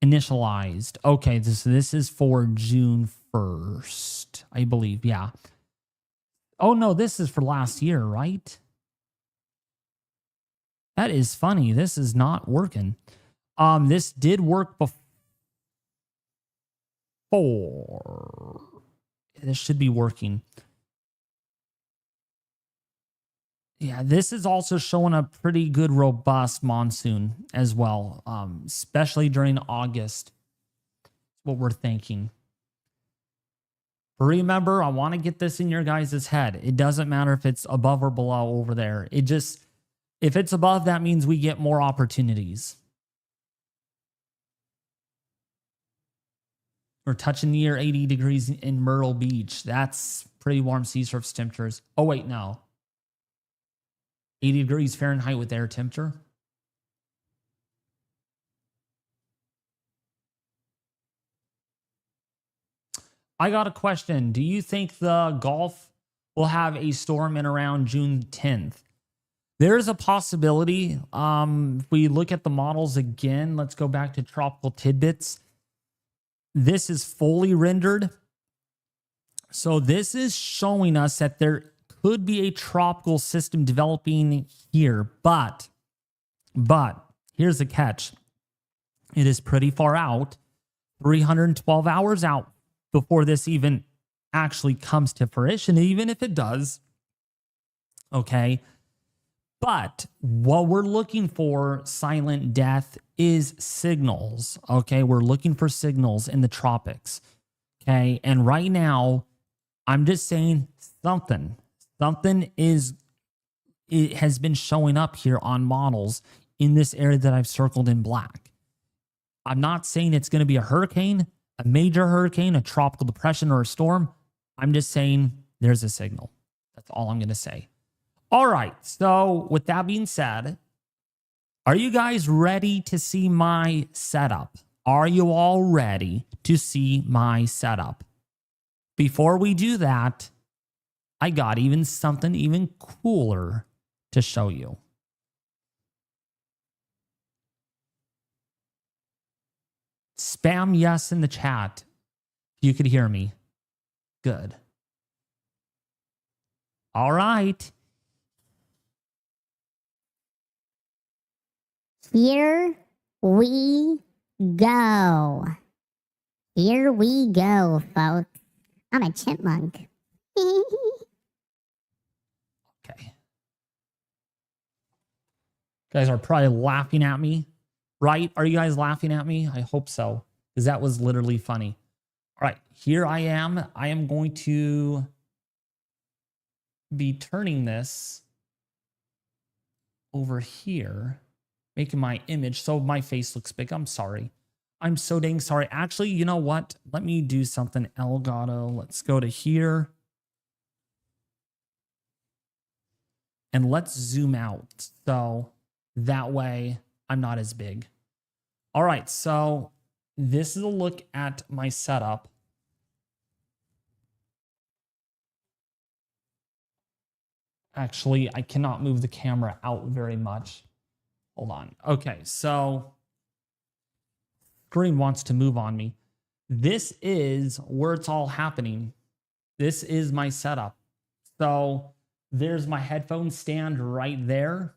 Initialized. Okay, this is for June 1st, I believe. Yeah. Oh, no, this is for last year, right? That is funny. This is not working. This did work before. This should be working. Yeah, this is also showing a pretty good, robust monsoon as well, especially during August. What we're thinking. But remember, I want to get this in your guys' head. It doesn't matter if it's above or below over there. If it's above, that means we get more opportunities. We're touching near 80 degrees in Myrtle Beach. That's pretty warm sea surface temperatures. Oh, wait, no. 80 degrees Fahrenheit with air temperature. I got a question. Do you think the Gulf will have a storm in around June 10th? There's a possibility. If we look at the models again, let's go back to tropical tidbits. This is fully rendered. So this is showing us that there could be a tropical system developing here, but here's the catch. It is pretty far out, 312 hours out before this even actually comes to fruition, even if it does. Okay. But what we're looking for, Silent Death, is signals. Okay. We're looking for signals in the tropics. Okay. And right now, I'm just saying something Something it has been showing up here on models in this area that I've circled in black. I'm not saying it's going to be a hurricane, a major hurricane, a tropical depression, or a storm. I'm just saying there's a signal. That's all I'm going to say. All right. So with that being said, are you guys ready to see my setup? Are you all ready to see my setup? Before we do that, I got something even cooler to show you. Spam yes in the chat. You could hear me. Good. All right. Here we go. Here we go, folks. I'm a chipmunk. Okay. Guys are probably laughing at me, right? Are you guys laughing at me? I hope so, because that was literally funny. All right, here I am. I am going to be turning this over here, making my image so my face looks big. I'm sorry. I'm so dang sorry. Actually, you know what? Let me do something. Elgato. Let's go to here. And let's zoom out. So that way I'm not as big. All right. So this is a look at my setup. Actually, I cannot move the camera out very much. Hold on. Okay. So screen wants to move on me. This is where it's all happening. This is my setup. So there's my headphone stand right there.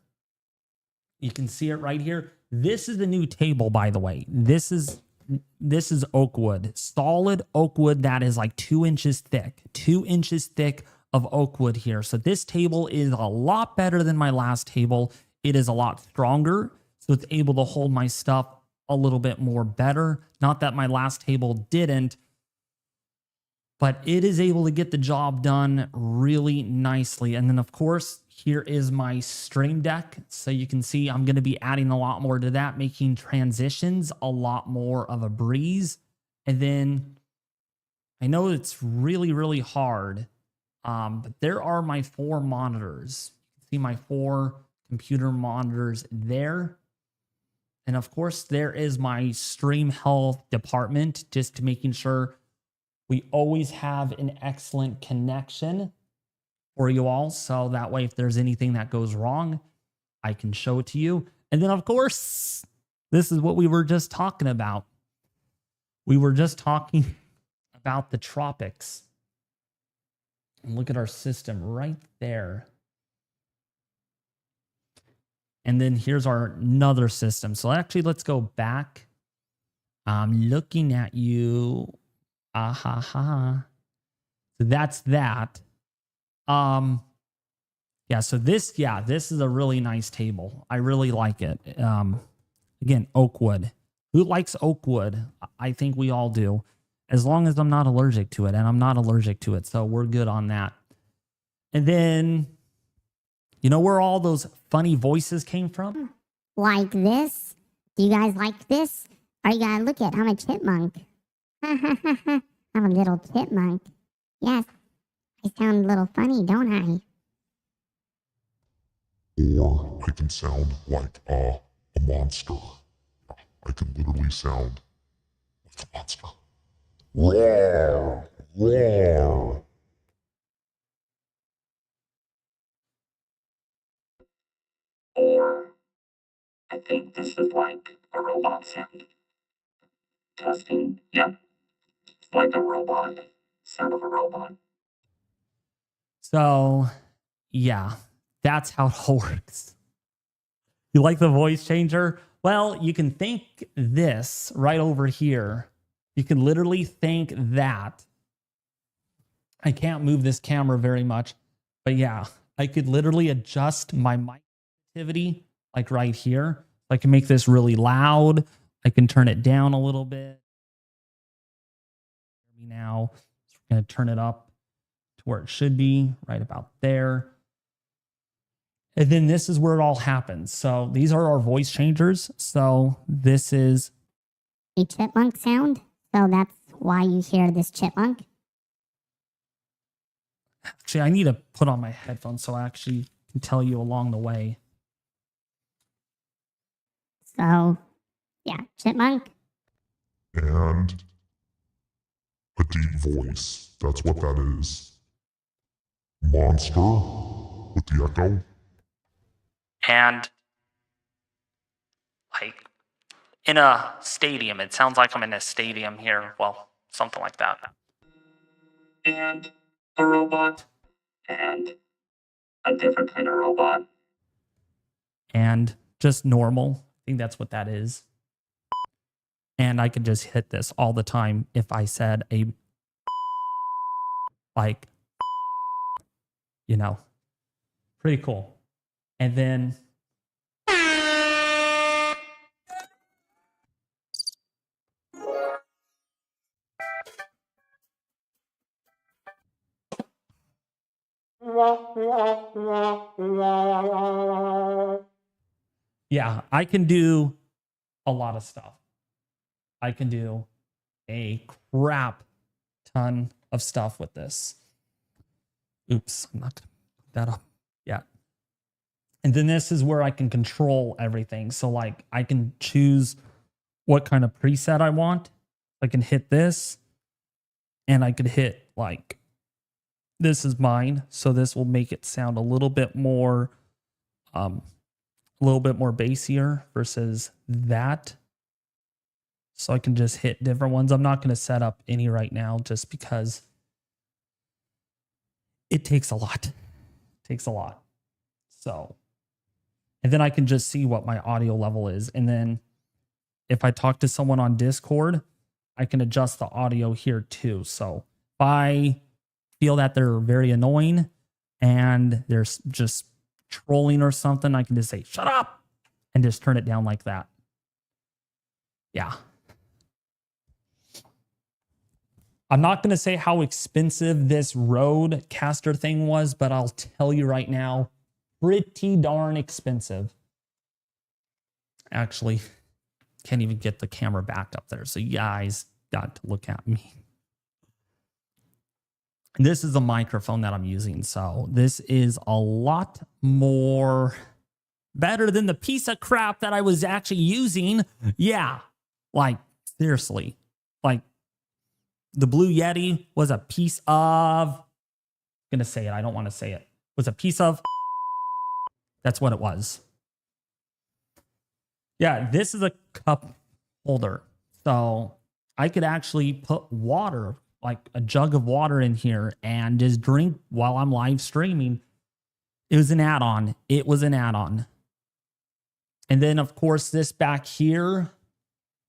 You can see it right here. This is the new table, by the way. This is oak wood, solid oak wood that is like 2 inches thick, 2 inches thick of oak wood here. So this table is a lot better than my last table. It is a lot stronger, so it's able to hold my stuff a little bit more better. Not that my last table didn't, but it is able to get the job done really nicely. And then of course, here is my stream deck. So you can see I'm going to be adding a lot more to that, making transitions a lot more of a breeze. And then I know it's really, really hard, but there are my 4 monitors. You can see my 4 computer monitors there. And of course, there is my stream health department, just making sure we always have an excellent connection for you all. So that way, if there's anything that goes wrong, I can show it to you. And then, of course, this is what we were just talking about. We were just talking about the tropics. And look at our system right there. And then here's our another system. So actually, let's go back. I'm looking at you. So that's that. Yeah, so this is a really nice table. I really like it. Again, oak wood. Who likes oak wood? I think we all do, as long as I'm not allergic to it, and I'm not allergic to it. So we're good on that. And then, you know where all those funny voices came from? Like this? Do you guys like this? Are you gonna look at? I'm a chipmunk. I'm a little chipmunk. Yes, I sound a little funny, don't I? Or I can sound like a monster. I can literally sound like a monster. Roar! Roar! Or I think this is like a robot sound. Testing. Yep. It's like a robot. Sound of a robot. So, yeah, that's how it all works. You like the voice changer? Well, you can think this right over here. You can literally think that. I can't move this camera very much, but yeah, I could literally adjust my mic activity like right here. I can make this really loud. I can turn it down a little bit. Now, so we're going to turn it up to where it should be, right about there. And then this is where it all happens. So these are our voice changers. So this is a chipmunk sound. So that's why you hear this chipmunk. actually, I need to put on my headphones so I actually can tell you along the way. So, yeah, chipmunk. And a deep voice. That's what that is. Monster with the echo. And like in a stadium, it sounds like I'm in a stadium here. Well, something like that. And a robot. And a different kind of robot. And just normal. I think that's what that is. And I could just hit this all the time if I said a like, you know, pretty cool. And then yeah, I can do a lot of stuff. I can do a crap ton of stuff with this. Oops, I'm not gonna put that up. Yeah. And then this is where I can control everything. So like I can choose what kind of preset I want. I can hit this and I could hit like, this is mine. So this will make it sound a little bit more bassier versus that. So I can just hit different ones. I'm not going to set up any right now just because it takes a lot. It takes a lot. So, and then I can just see what my audio level is. And then if I talk to someone on Discord, I can adjust the audio here too. So if I feel that they're very annoying and they're just trolling or something, I can just say, shut up, and just turn it down like that. Yeah. I'm not going to say how expensive this Rodecaster thing was, but I'll tell you right now, pretty darn expensive. Actually, can't even get the camera back up there. So you guys got to look at me. This is the microphone that I'm using. So this is a lot more better than the piece of crap that I was actually using. Yeah. Like, seriously. Like, the Blue Yeti was a piece of, I'm going to say it. I don't want to say it. Was a piece of, that's what it was. Yeah, this is a cup holder. So I could actually put water, like a jug of water in here and just drink while I'm live streaming. It was an add-on. It was an add-on. And then, of course, this back here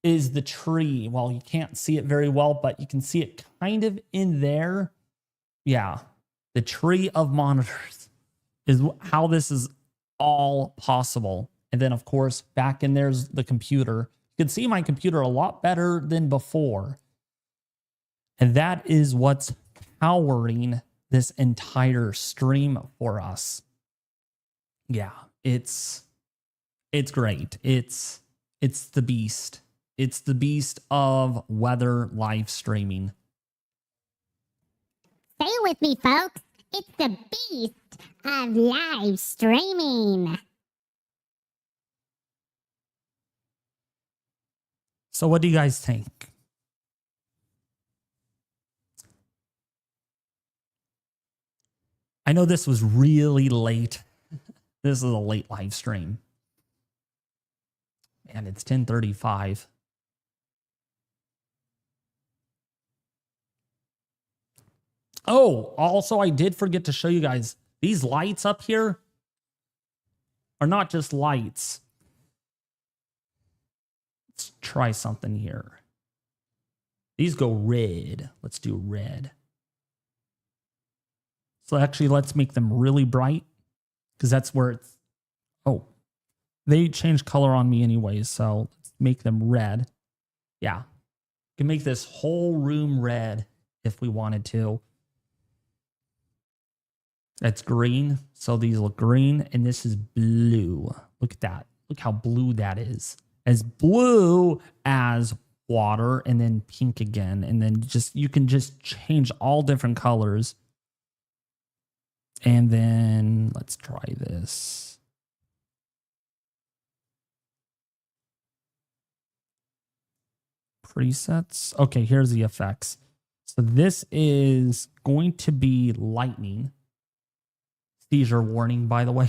is the tree. Well, you can't see it very well, but you can see it kind of in there. Yeah, the tree of monitors is how this is all possible. And then, of course, back in there's the computer. You can see my computer a lot better than before. And that is what's powering this entire stream for us. Yeah, it's great. It's the beast. It's the beast of weather live streaming. Say it with me, folks. It's the beast of live streaming. So what do you guys think? I know this was really late. This is a late live stream. And it's 10:35. Oh, also I did forget to show you guys these lights up here are not just lights. Let's try something here. These go red. Let's do red. So actually, let's make them really bright because that's where it's, oh, they change color on me anyways. So let's make them red. Yeah. We can make this whole room red if we wanted to. It's green. So these look green and this is blue. Look at that. Look how blue that is. As blue as water and then pink again. And then just, you can just change all different colors. And then let's try this. Presets. Okay, here's the effects. So this is going to be lightning. Seizure warning, by the way.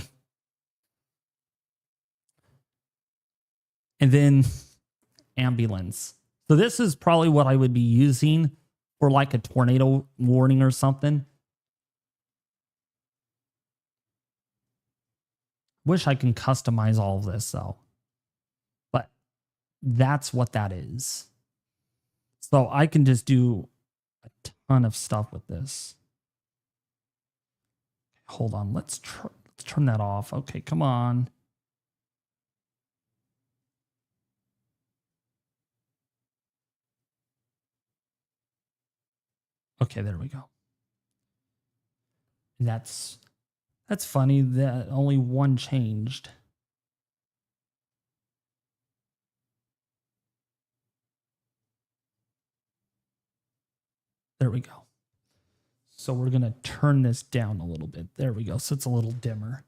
And then ambulance. So this is probably what I would be using for like a tornado warning or something. Wish I can customize all of this though. But that's what that is. So I can just do a ton of stuff with this. Hold on, let's turn that off. Okay, come on. Okay, there we go. That's funny that only one changed. There we go. So we're going to turn this down a little bit. There we go. So it's a little dimmer.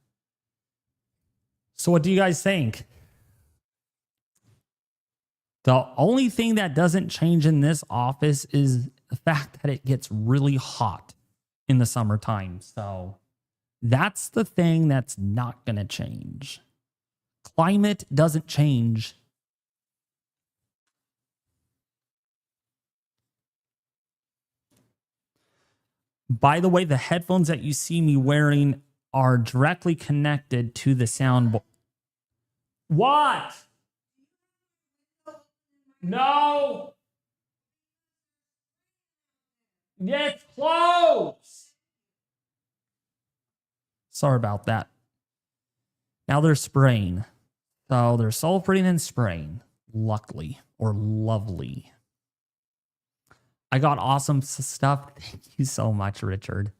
So what do you guys think? The only thing that doesn't change in this office is the fact that it gets really hot in the summertime. So that's the thing that's not going to change. Climate doesn't change. By the way, the headphones that you see me wearing are directly connected to the soundboard. What? No. It's closed. Sorry about that. Now they're spraying. So they're sulfurating and spraying. Luckily or lovely. I got awesome stuff. Thank you so much, Richard.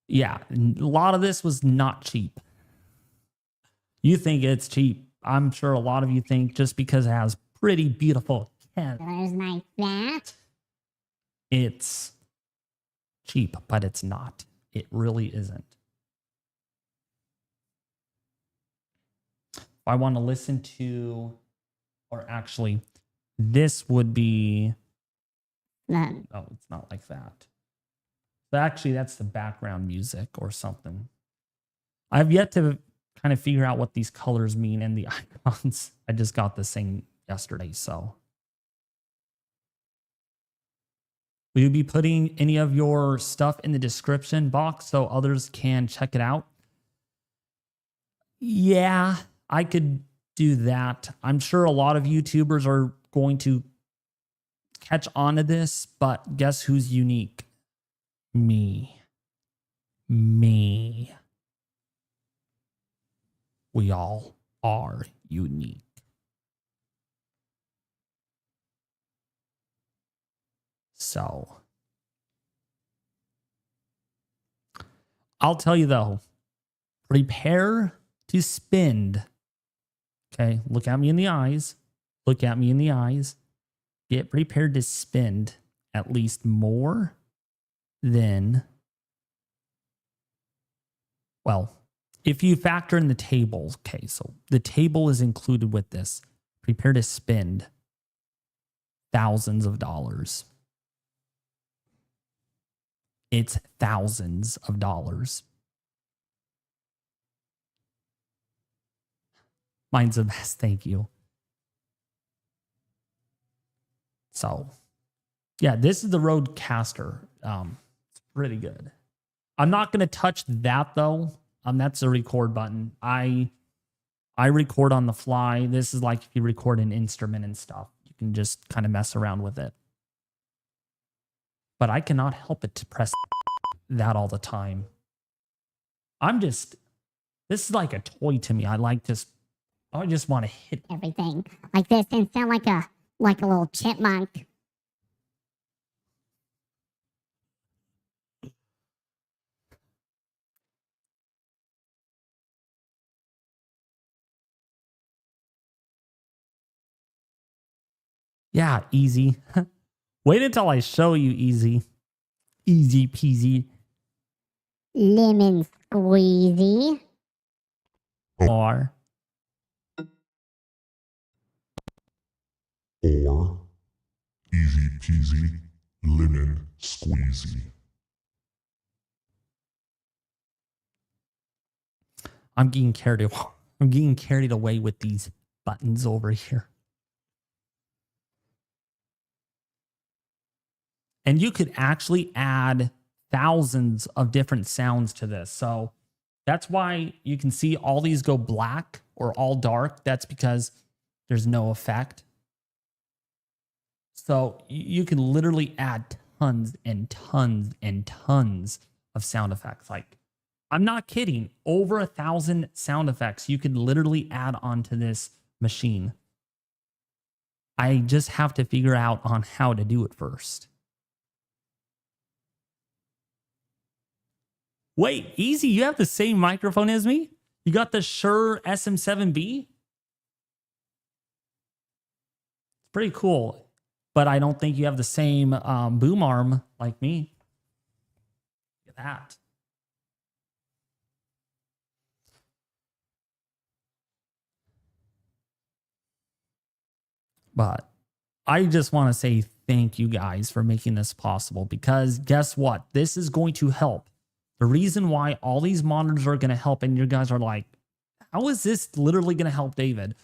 Yeah, a lot of this was not cheap. You think it's cheap. I'm sure a lot of you think just because it has pretty beautiful Colors like that. it's cheap, but it's not. It really isn't. If I want to listen to, or actually, this would be, No. oh, it's not like that. But actually, that's the background music or something. I've yet to kind of figure out what these colors mean in the icons. I just got this thing yesterday, so. Will you be putting any of your stuff in the description box so others can check it out? Yeah, I could do that. I'm sure a lot of YouTubers are going to catch on to this, but guess who's unique? Me. Me. We all are unique. So, I'll tell you though, prepare to spend. Okay, look at me in the eyes. Look at me in the eyes. Get prepared to spend at least more than, well, if you factor in the table, okay, so the table is included with this. Prepare to spend thousands of dollars. It's thousands of dollars. Mine's a mess, thank you. So, yeah, this is the Rodecaster. It's pretty good. I'm not going to touch that though. That's the record button. I record on the fly. This is like if you record an instrument and stuff. You can just kind of mess around with it. But I cannot help it to press that all the time. This is like a toy to me. I just want to hit Everything like this and sound like a little chipmunk. Yeah, easy. Wait until I show you easy. Easy peasy. Lemon squeezy. Or Or easy peasy lemon squeezy. I'm getting carried away. I'm getting carried away with these buttons over here. And you could actually add thousands of different sounds to this. So that's why you can see all these go black or all dark. That's because there's no effect. So you can literally add tons and tons and tons of sound effects. Like, I'm not kidding. Over 1,000 sound effects you could literally add onto this machine. I just have to figure out on how to do it first. Wait, easy. You have the same microphone as me? You got the Shure SM7B? It's pretty cool. But I don't think you have the same boom arm like me. Look at that. But I just want to say thank you guys for making this possible, because guess what? This is going to help. The reason why all these monitors are going to help, and you guys are like, how is this literally going to help David?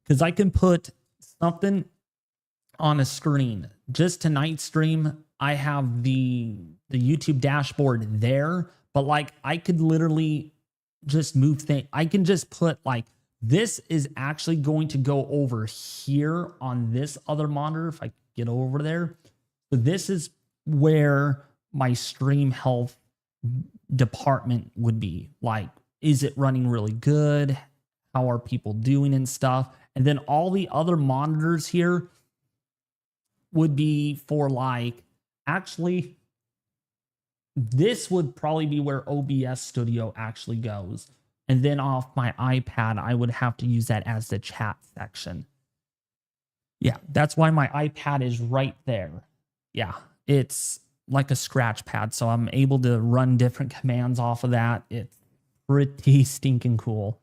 Because I can put something on a screen. Just tonight's stream, I have the YouTube dashboard there, but like I could literally just move things. I can just put like, this is actually going to go over here on this other monitor if I get over there. So this is where my stream health department would be. Like, is it running really good? How are people doing and stuff? And then all the other monitors here would be for like, actually, this would probably be where OBS Studio actually goes. And then off my iPad, I would have to use that as the chat section. Yeah, that's why my iPad is right there. Yeah, it's like a scratch pad. So I'm able to run different commands off of that. It's pretty stinking cool.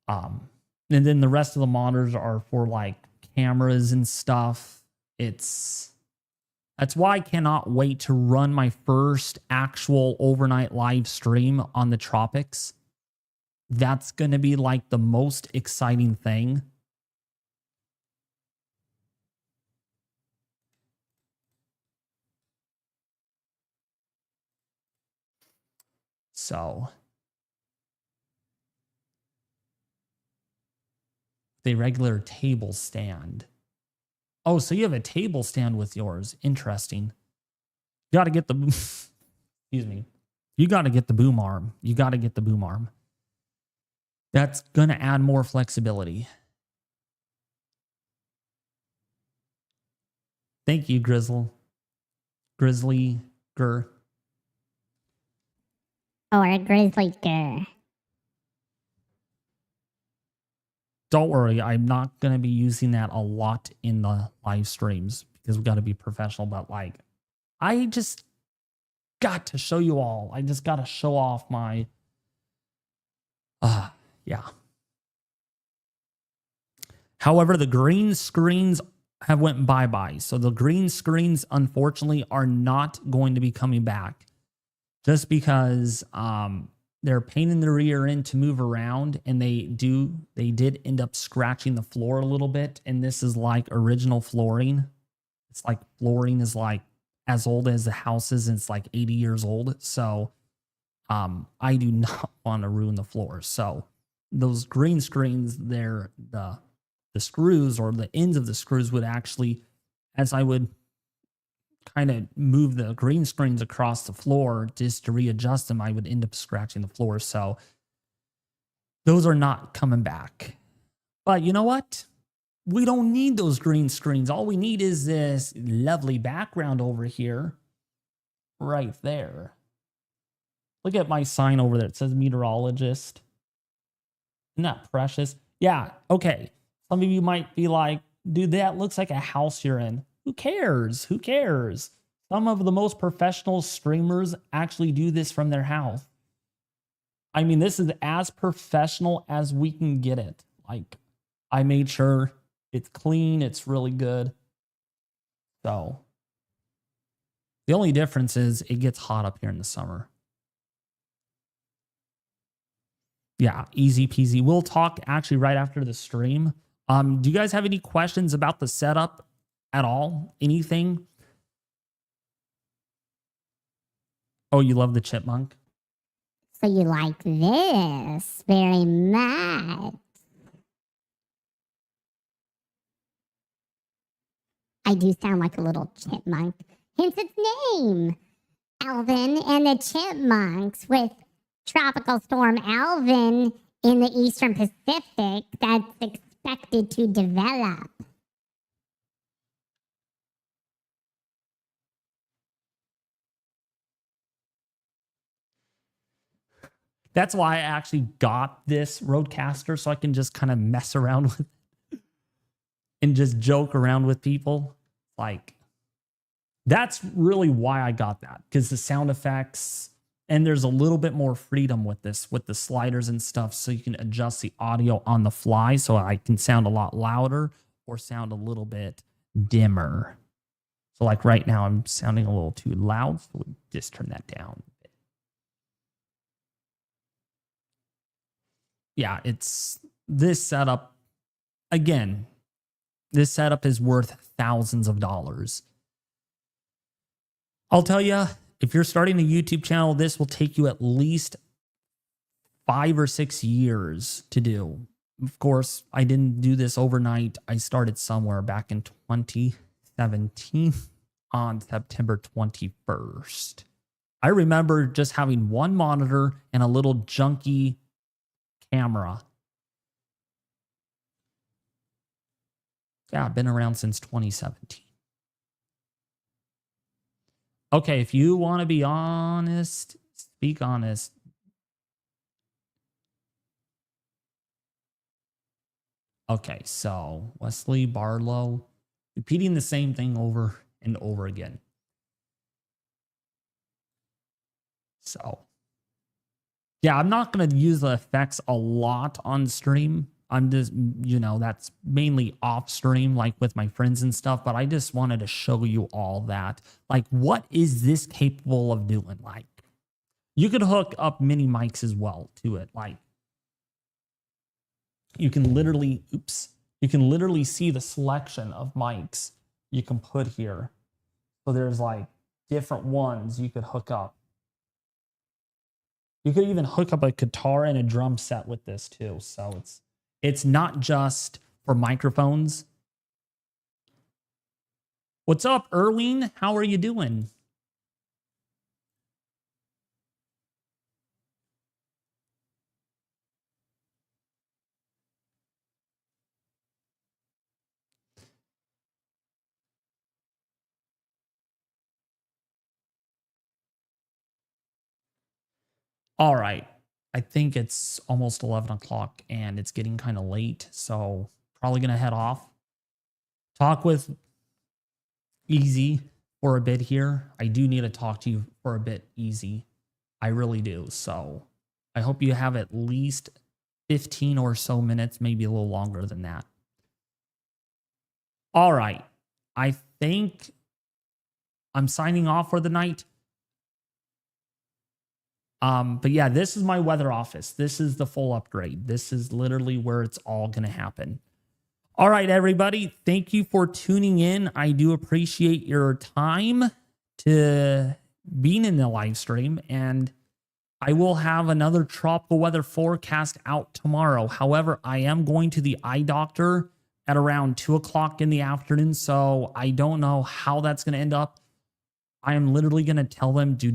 And then the rest of the monitors are for like cameras and stuff. That's why I cannot wait to run my first actual overnight live stream on the tropics. That's going to be like the most exciting thing. So the regular table stand. Oh, so you have a table stand with yours. Interesting. You got to get the, excuse me. You got to get the boom arm. You got to get the boom arm. That's going to add more flexibility. Thank you, Grizzly Gur. Or a grizzly girl. Don't worry, I'm not going to be using that a lot in the live streams because we got to be professional. But like, I just got to show you all. I just got to show off my, yeah. However, the green screens have went bye-bye. So the green screens, unfortunately, are not going to be coming back just because they're a pain in the rear end to move around, and they did end up scratching the floor a little bit. And this is like original flooring. It's like flooring is like as old as the house is, and it's like 80 years old. So I do not want to ruin the floor. So those green screens, they're the screws, or the ends of the screws, would actually, as I would kind of move the green screens across the floor just to readjust them, I would end up scratching the floor. So those are not coming back. But you know what? We don't need those green screens. All we need is this lovely background over here, right there. Look at my sign over there. It says meteorologist. Isn't that precious? Yeah, okay. Some of you might be like, dude, that looks like a house you're in. Who cares? Who cares? Some of the most professional streamers actually do this from their house. I mean, this is as professional as we can get it. Like, I made sure it's clean, it's really good. So, the only difference is it gets hot up here in the summer. Yeah, easy peasy. We'll talk actually right after the stream. Do you guys have any questions about the setup at all? Anything? Oh, you love the chipmunk? So you like this very much. I do sound like a little chipmunk. Hence its name. Alvin and the Chipmunks, with Tropical Storm Alvin in the Eastern Pacific that's expected to develop. That's why I actually got this Roadcaster, so I can just kind of mess around with it and just joke around with people. Like, that's really why I got that, because the sound effects, and there's a little bit more freedom with this, with the sliders and stuff, so you can adjust the audio on the fly, so I can sound a lot louder or sound a little bit dimmer. So like right now, I'm sounding a little too loud, so we just turn that down. Yeah, it's this setup. Again, this setup is worth thousands of dollars. I'll tell you, if you're starting a YouTube channel, this will take you at least 5 or 6 years to do. Of course, I didn't do this overnight. I started somewhere back in 2017 on September 21st. I remember just having one monitor and a little junky camera. Yeah, I've been around since 2017. Okay, if you want to be honest, speak honest. Okay, so Wesley Barlow, repeating the same thing over and over again. So, yeah, I'm not going to use the effects a lot on stream. I'm just, you know, that's mainly off stream, like with my friends and stuff. But I just wanted to show you all that. Like, what is this capable of doing? Like, you could hook up mini mics as well to it. Like, you can literally, you can literally see the selection of mics you can put here. So there's like different ones you could hook up. You could even hook up a guitar and a drum set with this too. So it's not just for microphones. What's up, Erwin? How are you doing? All right. I think it's almost 11 o'clock and it's getting kind of late. So probably going to head off. Talk with Easy for a bit here. I do need to talk to you for a bit, Easy. I really do. So I hope you have at least 15 or so minutes, maybe a little longer than that. All right. I think I'm signing off for the night. But yeah, this is my weather office. This is the full upgrade. This is literally where it's all going to happen. All right, everybody. Thank you for tuning in. I do appreciate your time to being in the live stream, and I will have another tropical weather forecast out tomorrow. However, I am going to the eye doctor at around 2 o'clock in the afternoon, so I don't know how that's going to end up. I am literally going to tell them, do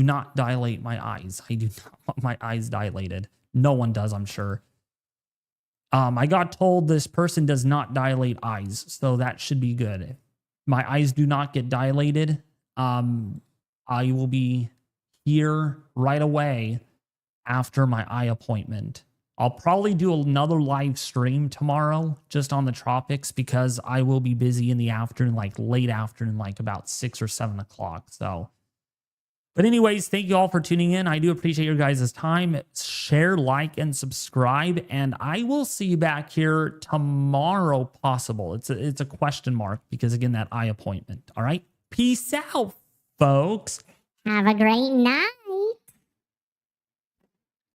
not dilate my eyes. I do not want my eyes dilated. No one does, I'm sure. I got told this person does not dilate eyes, so that should be good. If my eyes do not get dilated, I will be here right away after my eye appointment. I'll probably do another live stream tomorrow just on the tropics because I will be busy in the afternoon, like late afternoon, like about 6 or 7 o'clock. So, but anyways, thank you all for tuning in. I do appreciate your guys' time. Share, like, and subscribe. And I will see you back here tomorrow, possible. It's a question mark because, again, that eye appointment. All right. Peace out, folks. Have a great night.